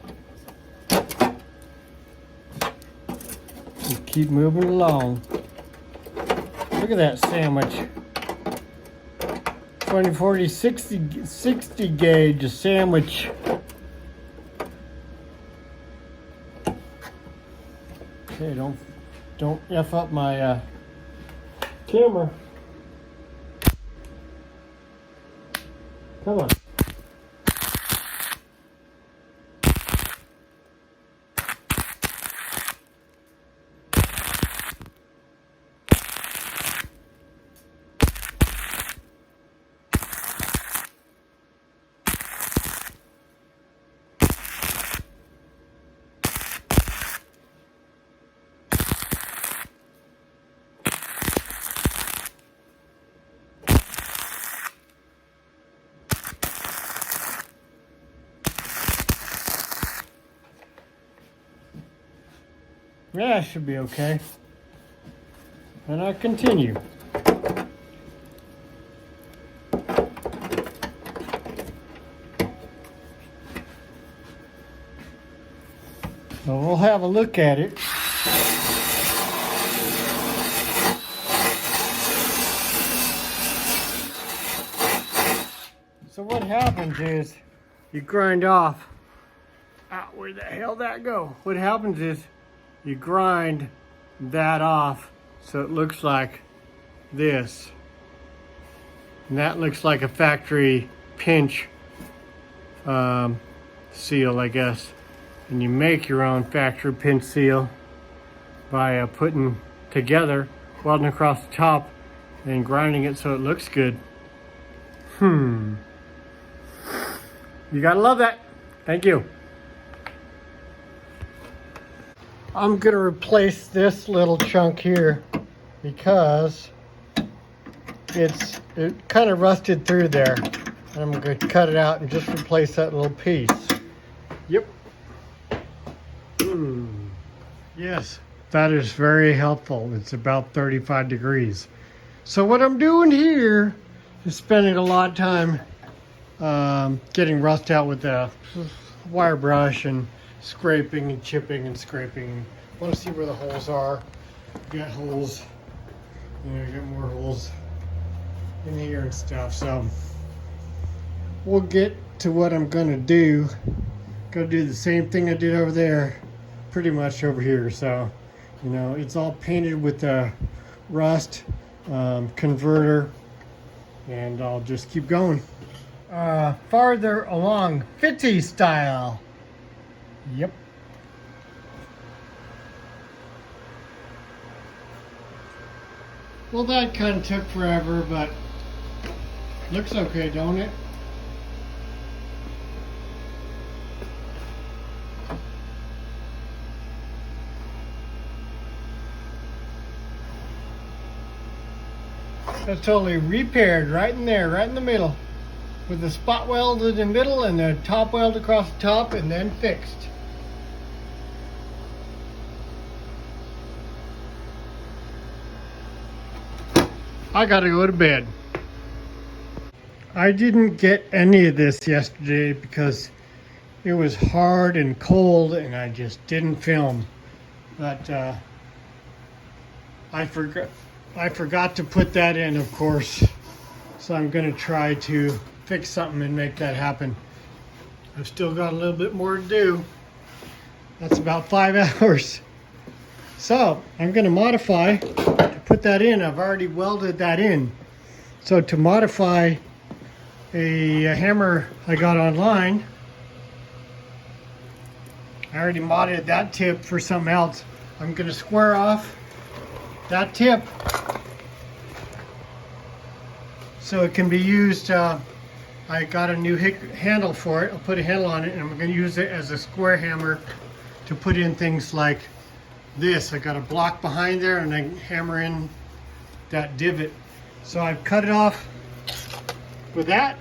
S1: Just keep moving along. Look at that sandwich. 20, 40, 60 gauge sandwich. Okay, don't F up my camera. Come on. Yeah, it should be okay. And I continue. So we'll have a look at it. So what happens is you grind off. Where the hell that go? What happens is you grind that off so it looks like this. And that looks like a factory pinch seal, I guess. And you make your own factory pinch seal by putting together, welding across the top, and grinding it so it looks good. You gotta love that. Thank you. I'm gonna replace this little chunk here because it kind of rusted through there. And I'm gonna cut it out and just replace that little piece. Yep. Yes, that is very helpful. It's about 35 degrees. So what I'm doing here is spending a lot of time getting rust out with the wire brush and scraping and chipping and scraping and Want to see where the holes are. Got holes. Got more holes in here and stuff. So we'll get to what I'm gonna do. Gonna do the same thing I did over there, pretty much over here. So, it's all painted with a rust converter, and I'll just keep going. Farther along, Fitzee style. Yep. Well, that kind of took forever, but looks okay, don't it? That's totally repaired right in there, right in the middle, with the spot welded in the middle and the top weld across the top, and then fixed. I gotta go to bed. I didn't get any of this yesterday because it was hard and cold and I just didn't film. But I forgot to put that in, of course. So I'm gonna try to fix something and make that happen. I've still got a little bit more to do. That's about 5 hours. So I'm gonna modify to put that in. I've already welded that in. So to modify a hammer I got online, I already modded that tip for something else. I'm gonna square off that tip so it can be used. I got a new handle for it. I'll put a handle on it, and I'm gonna use it as a square hammer to put in things like this. I got a block behind there and I hammer in that divot. So I've cut it off with that.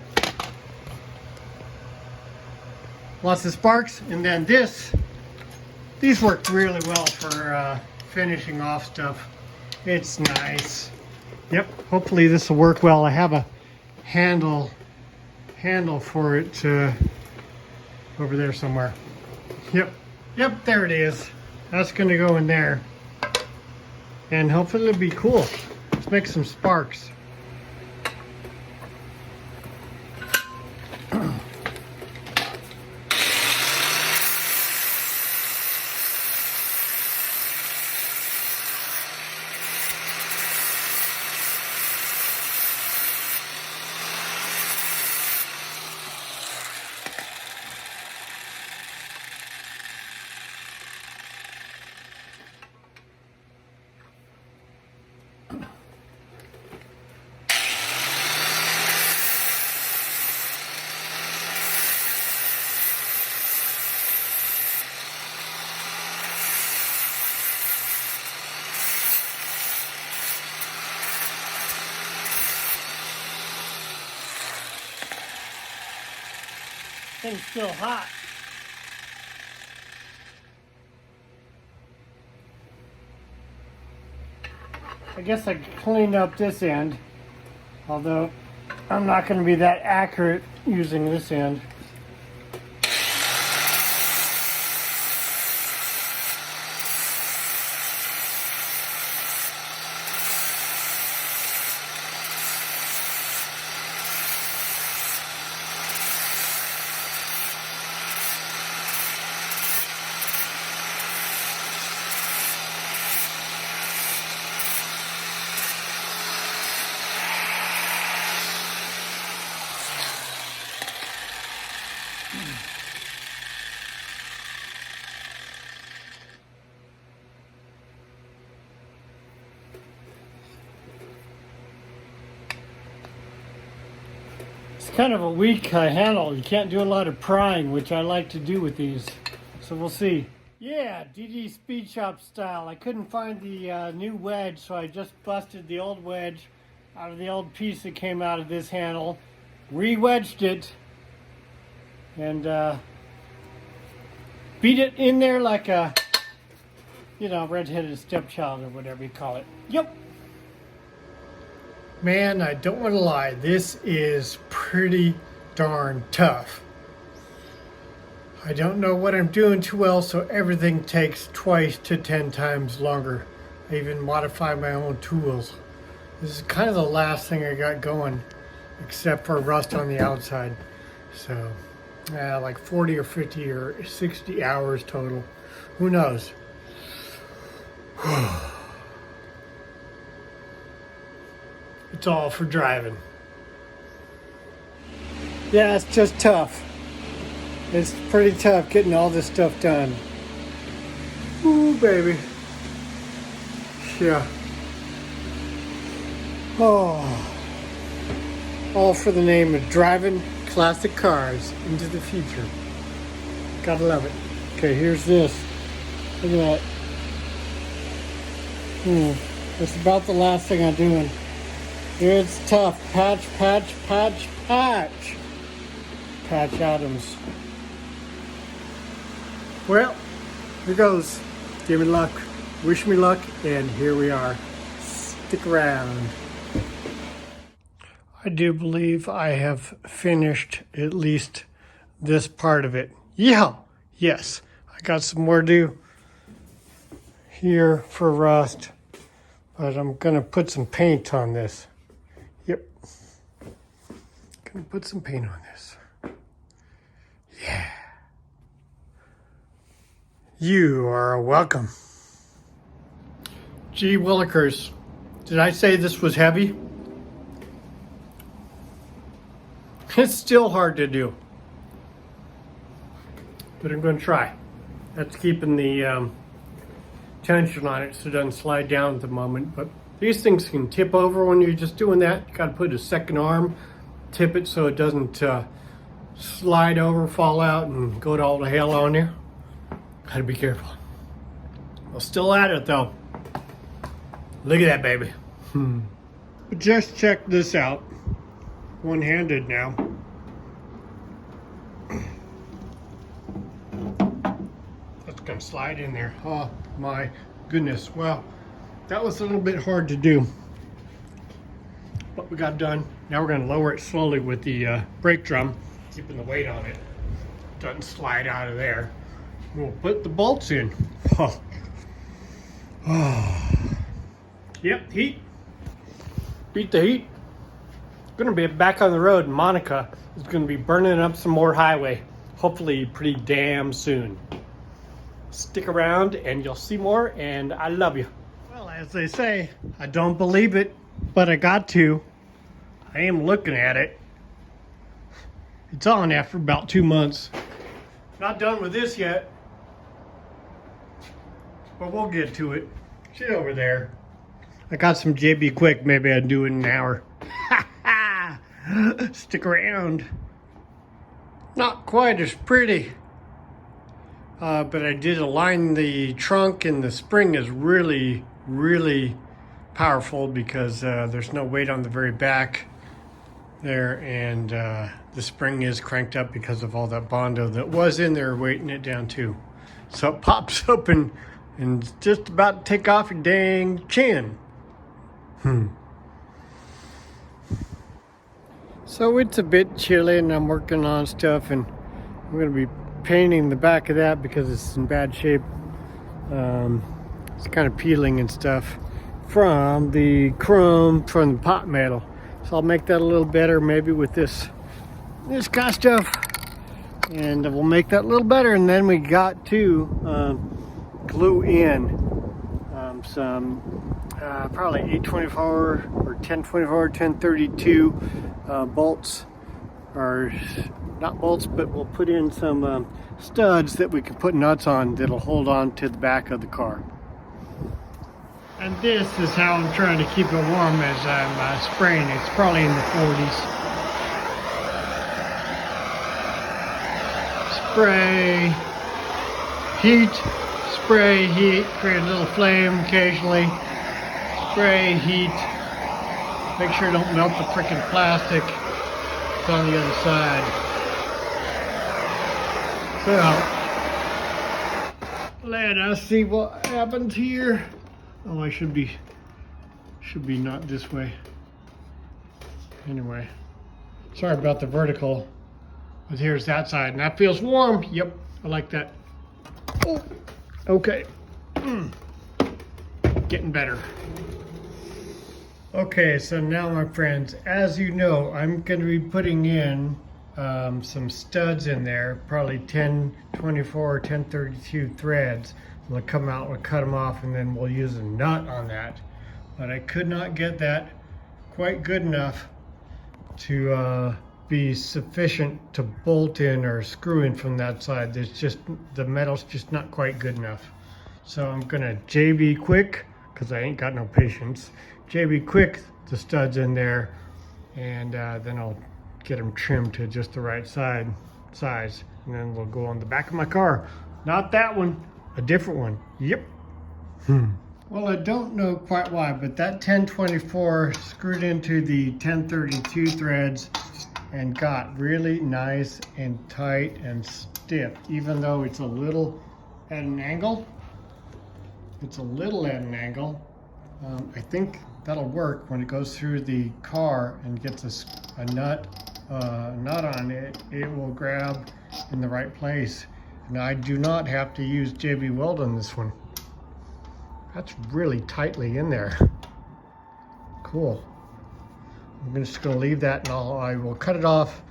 S1: Lots of sparks, and then these work really well for finishing off stuff. It's nice. Yep, hopefully this will work well. I have a handle for it over there somewhere. Yep, there it is. That's gonna go in there. And hopefully it'll be cool. Let's make some sparks. Thing's still hot. I guess I could clean up this end, although I'm not going to be that accurate using this end. It's kind of a weak handle. You can't do a lot of prying, which I like to do with these. So we'll see. Yeah, DD Speed Shop style. I couldn't find the new wedge, so I just busted the old wedge out of the old piece that came out of this handle, re-wedged it, and beat it in there like a, red-headed stepchild or whatever you call it. Yep. Man, I don't want to lie, this is pretty darn tough. I don't know what I'm doing too well, so everything takes twice to 10 times longer. I even modify my own tools. This is kind of the last thing I got going, except for rust on the outside. So, like 40 or 50 or 60 hours total. Who knows? It's all for driving. Yeah, it's just tough. It's pretty tough getting all this stuff done. Ooh, baby. Yeah. Oh. All for the name of driving classic cars into the future. Gotta love it. Okay, here's this. Look at that. That's about the last thing I'm doing. It's tough. Patch, patch, patch, patch. Patch Adams. Well, here goes. Give me luck. Wish me luck, and here we are. Stick around. I do believe I have finished at least this part of it. Yeah, yes. I got some more to do here for rust, but I'm gonna put some paint on this. Yep. Gonna put some paint on this. Yeah. You are welcome. Gee willikers, did I say this was heavy? It's still hard to do, but I'm going to try. That's keeping the tension on it so it doesn't slide down at the moment. But these things can tip over when you're just doing that. You got to put a second arm, tip it so it doesn't slide over, fall out, and go to all the hell on you. Got to be careful. Well, still at it though. Look at that baby. Just check this out. One-handed now. That's gonna slide in there. Oh my goodness. Well, that was a little bit hard to do, but we got done. Now we're gonna lower it slowly with the brake drum, keeping the weight on it. Doesn't slide out of there. We'll put the bolts in. Oh. Yep, heat. Beat the heat. Gonna be back on the road in Monaco. It's gonna be burning up some more highway. Hopefully pretty damn soon. Stick around and you'll see more, and I love you. Well, as they say, I don't believe it, but I got to. I am looking at it. It's on after about 2 months. Not done with this yet, but we'll get to it. Sit over there. I got some JB Quick. Maybe I'd do it in an hour. Stick around. Not quite as pretty, but I did align the trunk, and the spring is really, really powerful because there's no weight on the very back there, and the spring is cranked up because of all that Bondo that was in there weighting it down too. So it pops up and just about to take off your dang chin. So it's a bit chilly and I'm working on stuff, and I'm going to be painting the back of that because it's in bad shape. It's kind of peeling and stuff from the chrome from the pot metal. So I'll make that a little better maybe with this kind of stuff, and we'll make that a little better. And then we got to glue in some probably 824 or 1024, 1032 bolts, or not bolts, but we'll put in some studs that we can put nuts on that'll hold on to the back of the car. And this is how I'm trying to keep it warm as I'm spraying. It's probably in the 40s. Spray, heat, spray, heat, create a little flame occasionally. Spray, heat, make sure it don't melt the freaking plastic. It's on the other side. So, let us see what happens here. Oh, I should be not this way. Anyway, sorry about the vertical, but here's that side, and that feels warm. Yep, I like that. Oh, okay. Getting better. Okay, so now my friends, as you know, I'm going to be putting in some studs in there, probably 1024 or 1032 threads. We'll come out, we'll cut them off, and then we'll use a nut on that. But I could not get that quite good enough to be sufficient to bolt in or screw in from that side. There's just, the metal's just not quite good enough. So I'm gonna JB quick, because I ain't got no patience, JB quick the studs in there, and then I'll get them trimmed to just the right size, and then they'll go on the back of my car. Not that one, a different one. Yep. Well, I don't know quite why, but that 1024 screwed into the 1032 threads and got really nice and tight and stiff, even though it's a little at an angle. It's a little at an angle. I think that'll work when it goes through the car and gets a nut on it. It will grab in the right place. And I do not have to use JB Weld on this one. That's really tightly in there. Cool. I'm just going to leave that, and I will cut it off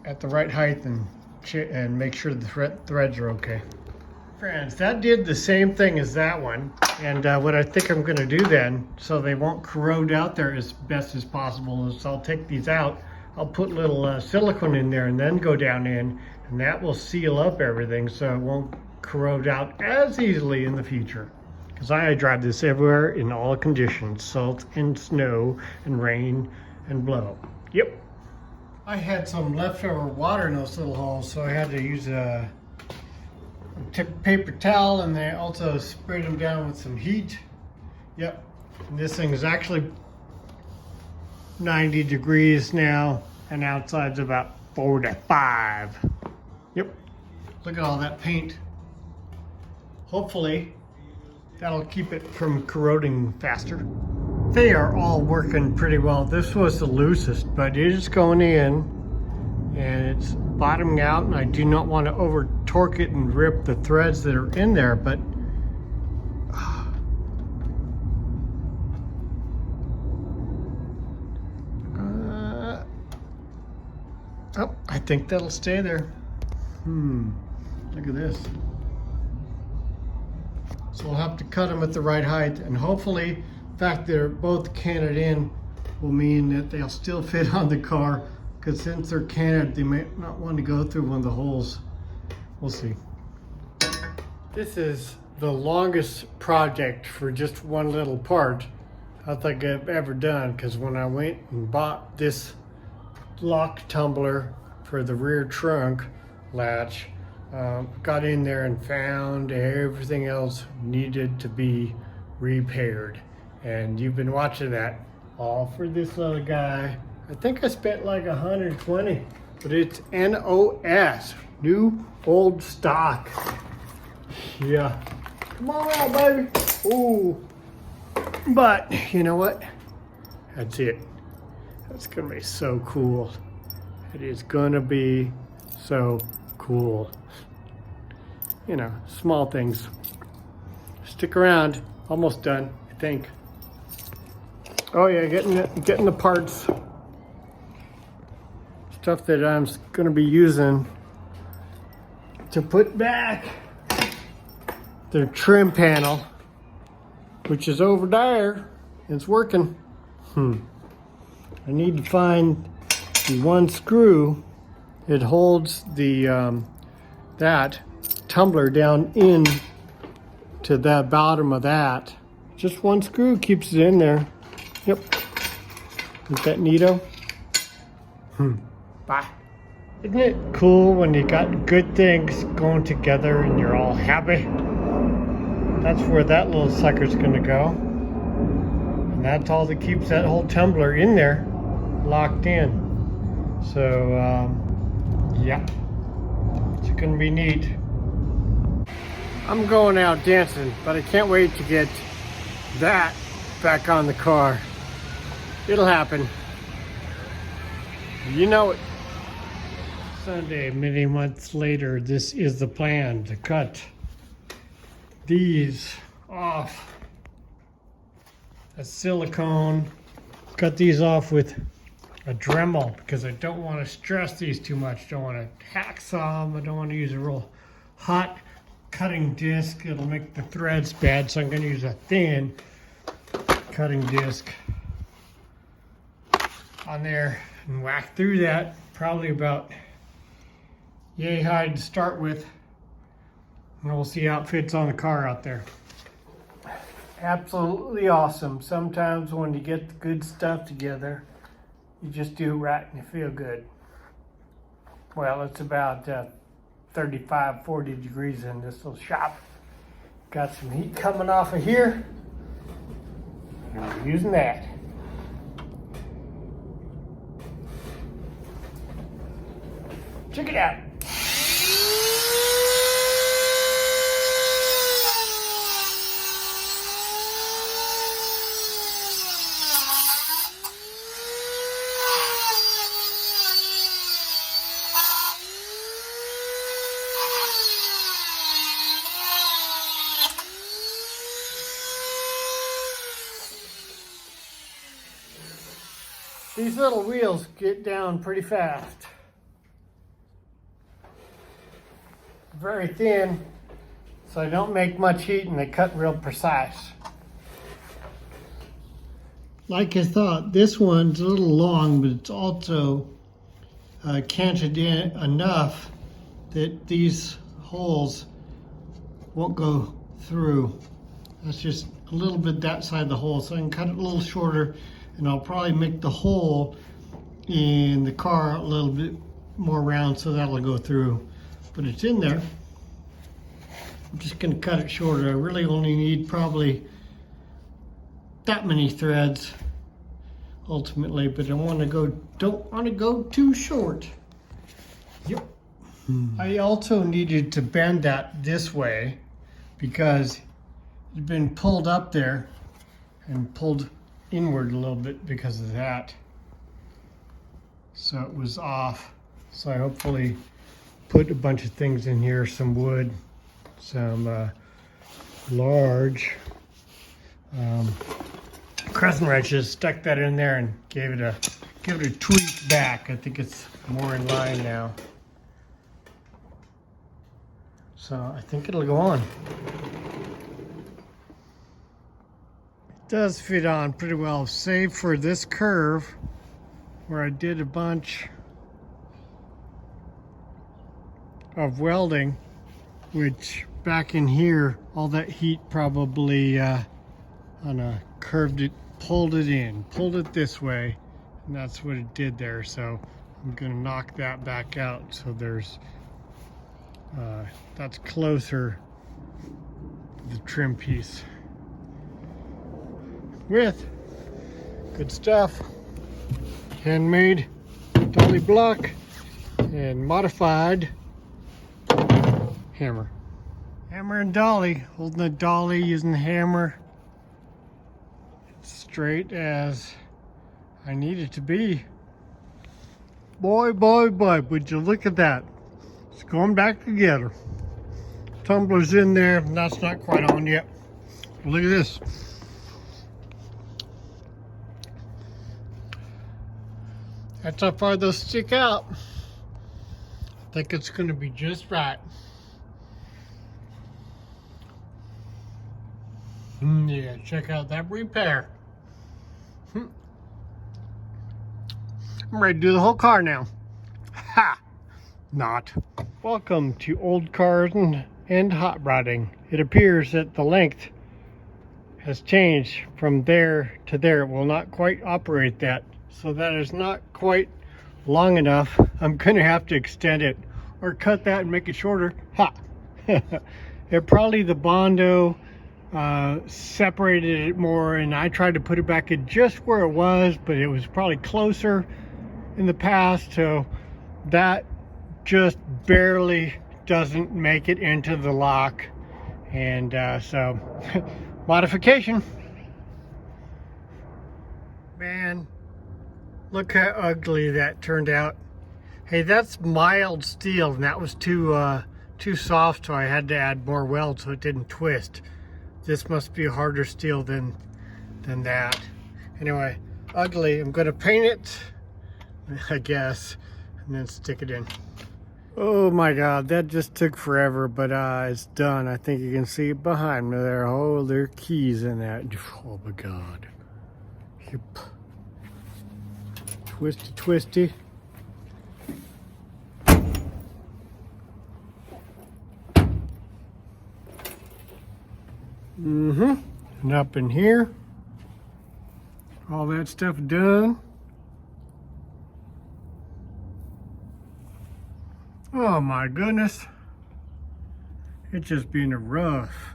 S1: at the right height and make sure the threads are okay. Friends, that did the same thing as that one, and what I think I'm going to do then, so they won't corrode out there as best as possible, is I'll take these out, I'll put little silicone in there and then go down in, and that will seal up everything so it won't corrode out as easily in the future. Because I drive this everywhere in all conditions, salt and snow and rain and blow. Yep. I had some leftover water in those little holes, so I had to use a paper towel, and they also sprayed them down with some heat. Yep. And this thing is actually 90 degrees now, and outside's about 45. Yep. Look at all that paint. Hopefully that'll keep it from corroding faster. They are all working pretty well. This was the loosest, but it is going in and it's bottoming out, and I do not want to over torque it and rip the threads that are in there, but oh, I think that'll stay there. Look at this. So we'll have to cut them at the right height, and hopefully the fact they're both canted in will mean that they'll still fit on the car, because since they're canted, they may not want to go through one of the holes. We'll see. This is the longest project for just one little part I think I've ever done, because when I went and bought this lock tumbler for the rear trunk latch, got in there and found everything else needed to be repaired, and you've been watching that all for this little guy. I think I spent like 120, but it's NOS, new old stock. Yeah, come on out, baby. Ooh, but you know what? That's it. That's gonna be so cool. It is gonna be so cool. You know, small things. Stick around. Almost done, I think. Oh yeah, getting the parts. Stuff that I'm gonna be using to put back the trim panel, which is over there. It's working. I need to find the one screw that holds the that tumbler down in to the bottom of that. Just one screw keeps it in there. Yep. Isn't that neato? Bye. Isn't it cool when you got good things going together and you're all happy? That's where that little sucker's gonna go. And that's all that keeps that whole tumbler in there, locked in. So, yeah, it's gonna be neat. I'm going out dancing, but I can't wait to get that back on the car. It'll happen. You know it. Sunday, many months later, this is the plan to cut these off. A silicone. Cut these off with a Dremel because I don't want to stress these too much. Don't want to hacksaw them. I don't want to use a real hot cutting disc. It'll make the threads bad, so I'm going to use a thin cutting disc on there and whack through that. Probably about yay high to start with, and we'll see how it fits on the car out there. Absolutely awesome. Sometimes when you get the good stuff together, you just do it right and you feel good. Well, it's about 35, 40 degrees in this little shop. Got some heat coming off of here, and we're using that. Check it out. These little wheels get down pretty fast. Very thin, so they don't make much heat and they cut real precise. Like I thought, this one's a little long, but it's also canted in enough that these holes won't go through. That's just a little bit that side of the hole, so I can cut it a little shorter, and I'll probably make the hole in the car a little bit more round so that'll go through. But it's in there. I'm just going to cut it shorter. I really only need probably that many threads ultimately, but I don't want to go too short. Yep. I also needed to bend that this way because it's been pulled up there and pulled inward a little bit because of that. So it was off. So I hopefully put a bunch of things in here, some wood, some large crescent wrenches, stuck that in there and gave it a tweak back. I think it's more in line now. So I think it'll go on. It does fit on pretty well, save for this curve where I did a bunch of welding, which back in here, all that heat probably curved it, pulled it this way, and that's what it did there. So I'm gonna knock that back out so there's that's closer to the trim piece with good stuff, handmade dolly block and modified hammer and dolly, holding the dolly using the hammer straight as I need it to be. Boy, would you look at that. It's going back together. Tumbler's in there, that's not quite on yet. Look at this. That's how far those stick out. I think it's going to be just right. Yeah, check out that repair. I'm ready to do the whole car now. Ha! Not. Welcome to Old Cars and Hot Rodding. It appears that the length has changed from there to there. It will not quite operate that. So that is not quite long enough. I'm going to have to extend it or cut that and make it shorter. Ha! It probably the Bondo separated it more, and I tried to put it back in just where it was, but it was probably closer in the past, so that just barely doesn't make it into the lock. And so modification. Man, look how ugly that turned out. Hey, that's mild steel, and that was too soft, so I had to add more weld so it didn't twist. This must be a harder steel than that. Anyway, ugly. I'm gonna paint it, I guess, and then stick it in. Oh my God, that just took forever, but it's done. I think you can see it behind me there. Oh, there are keys in that. Oh my God. Yep. Twisty, twisty. And up in here, all that stuff done. Oh my goodness. It's just being rough.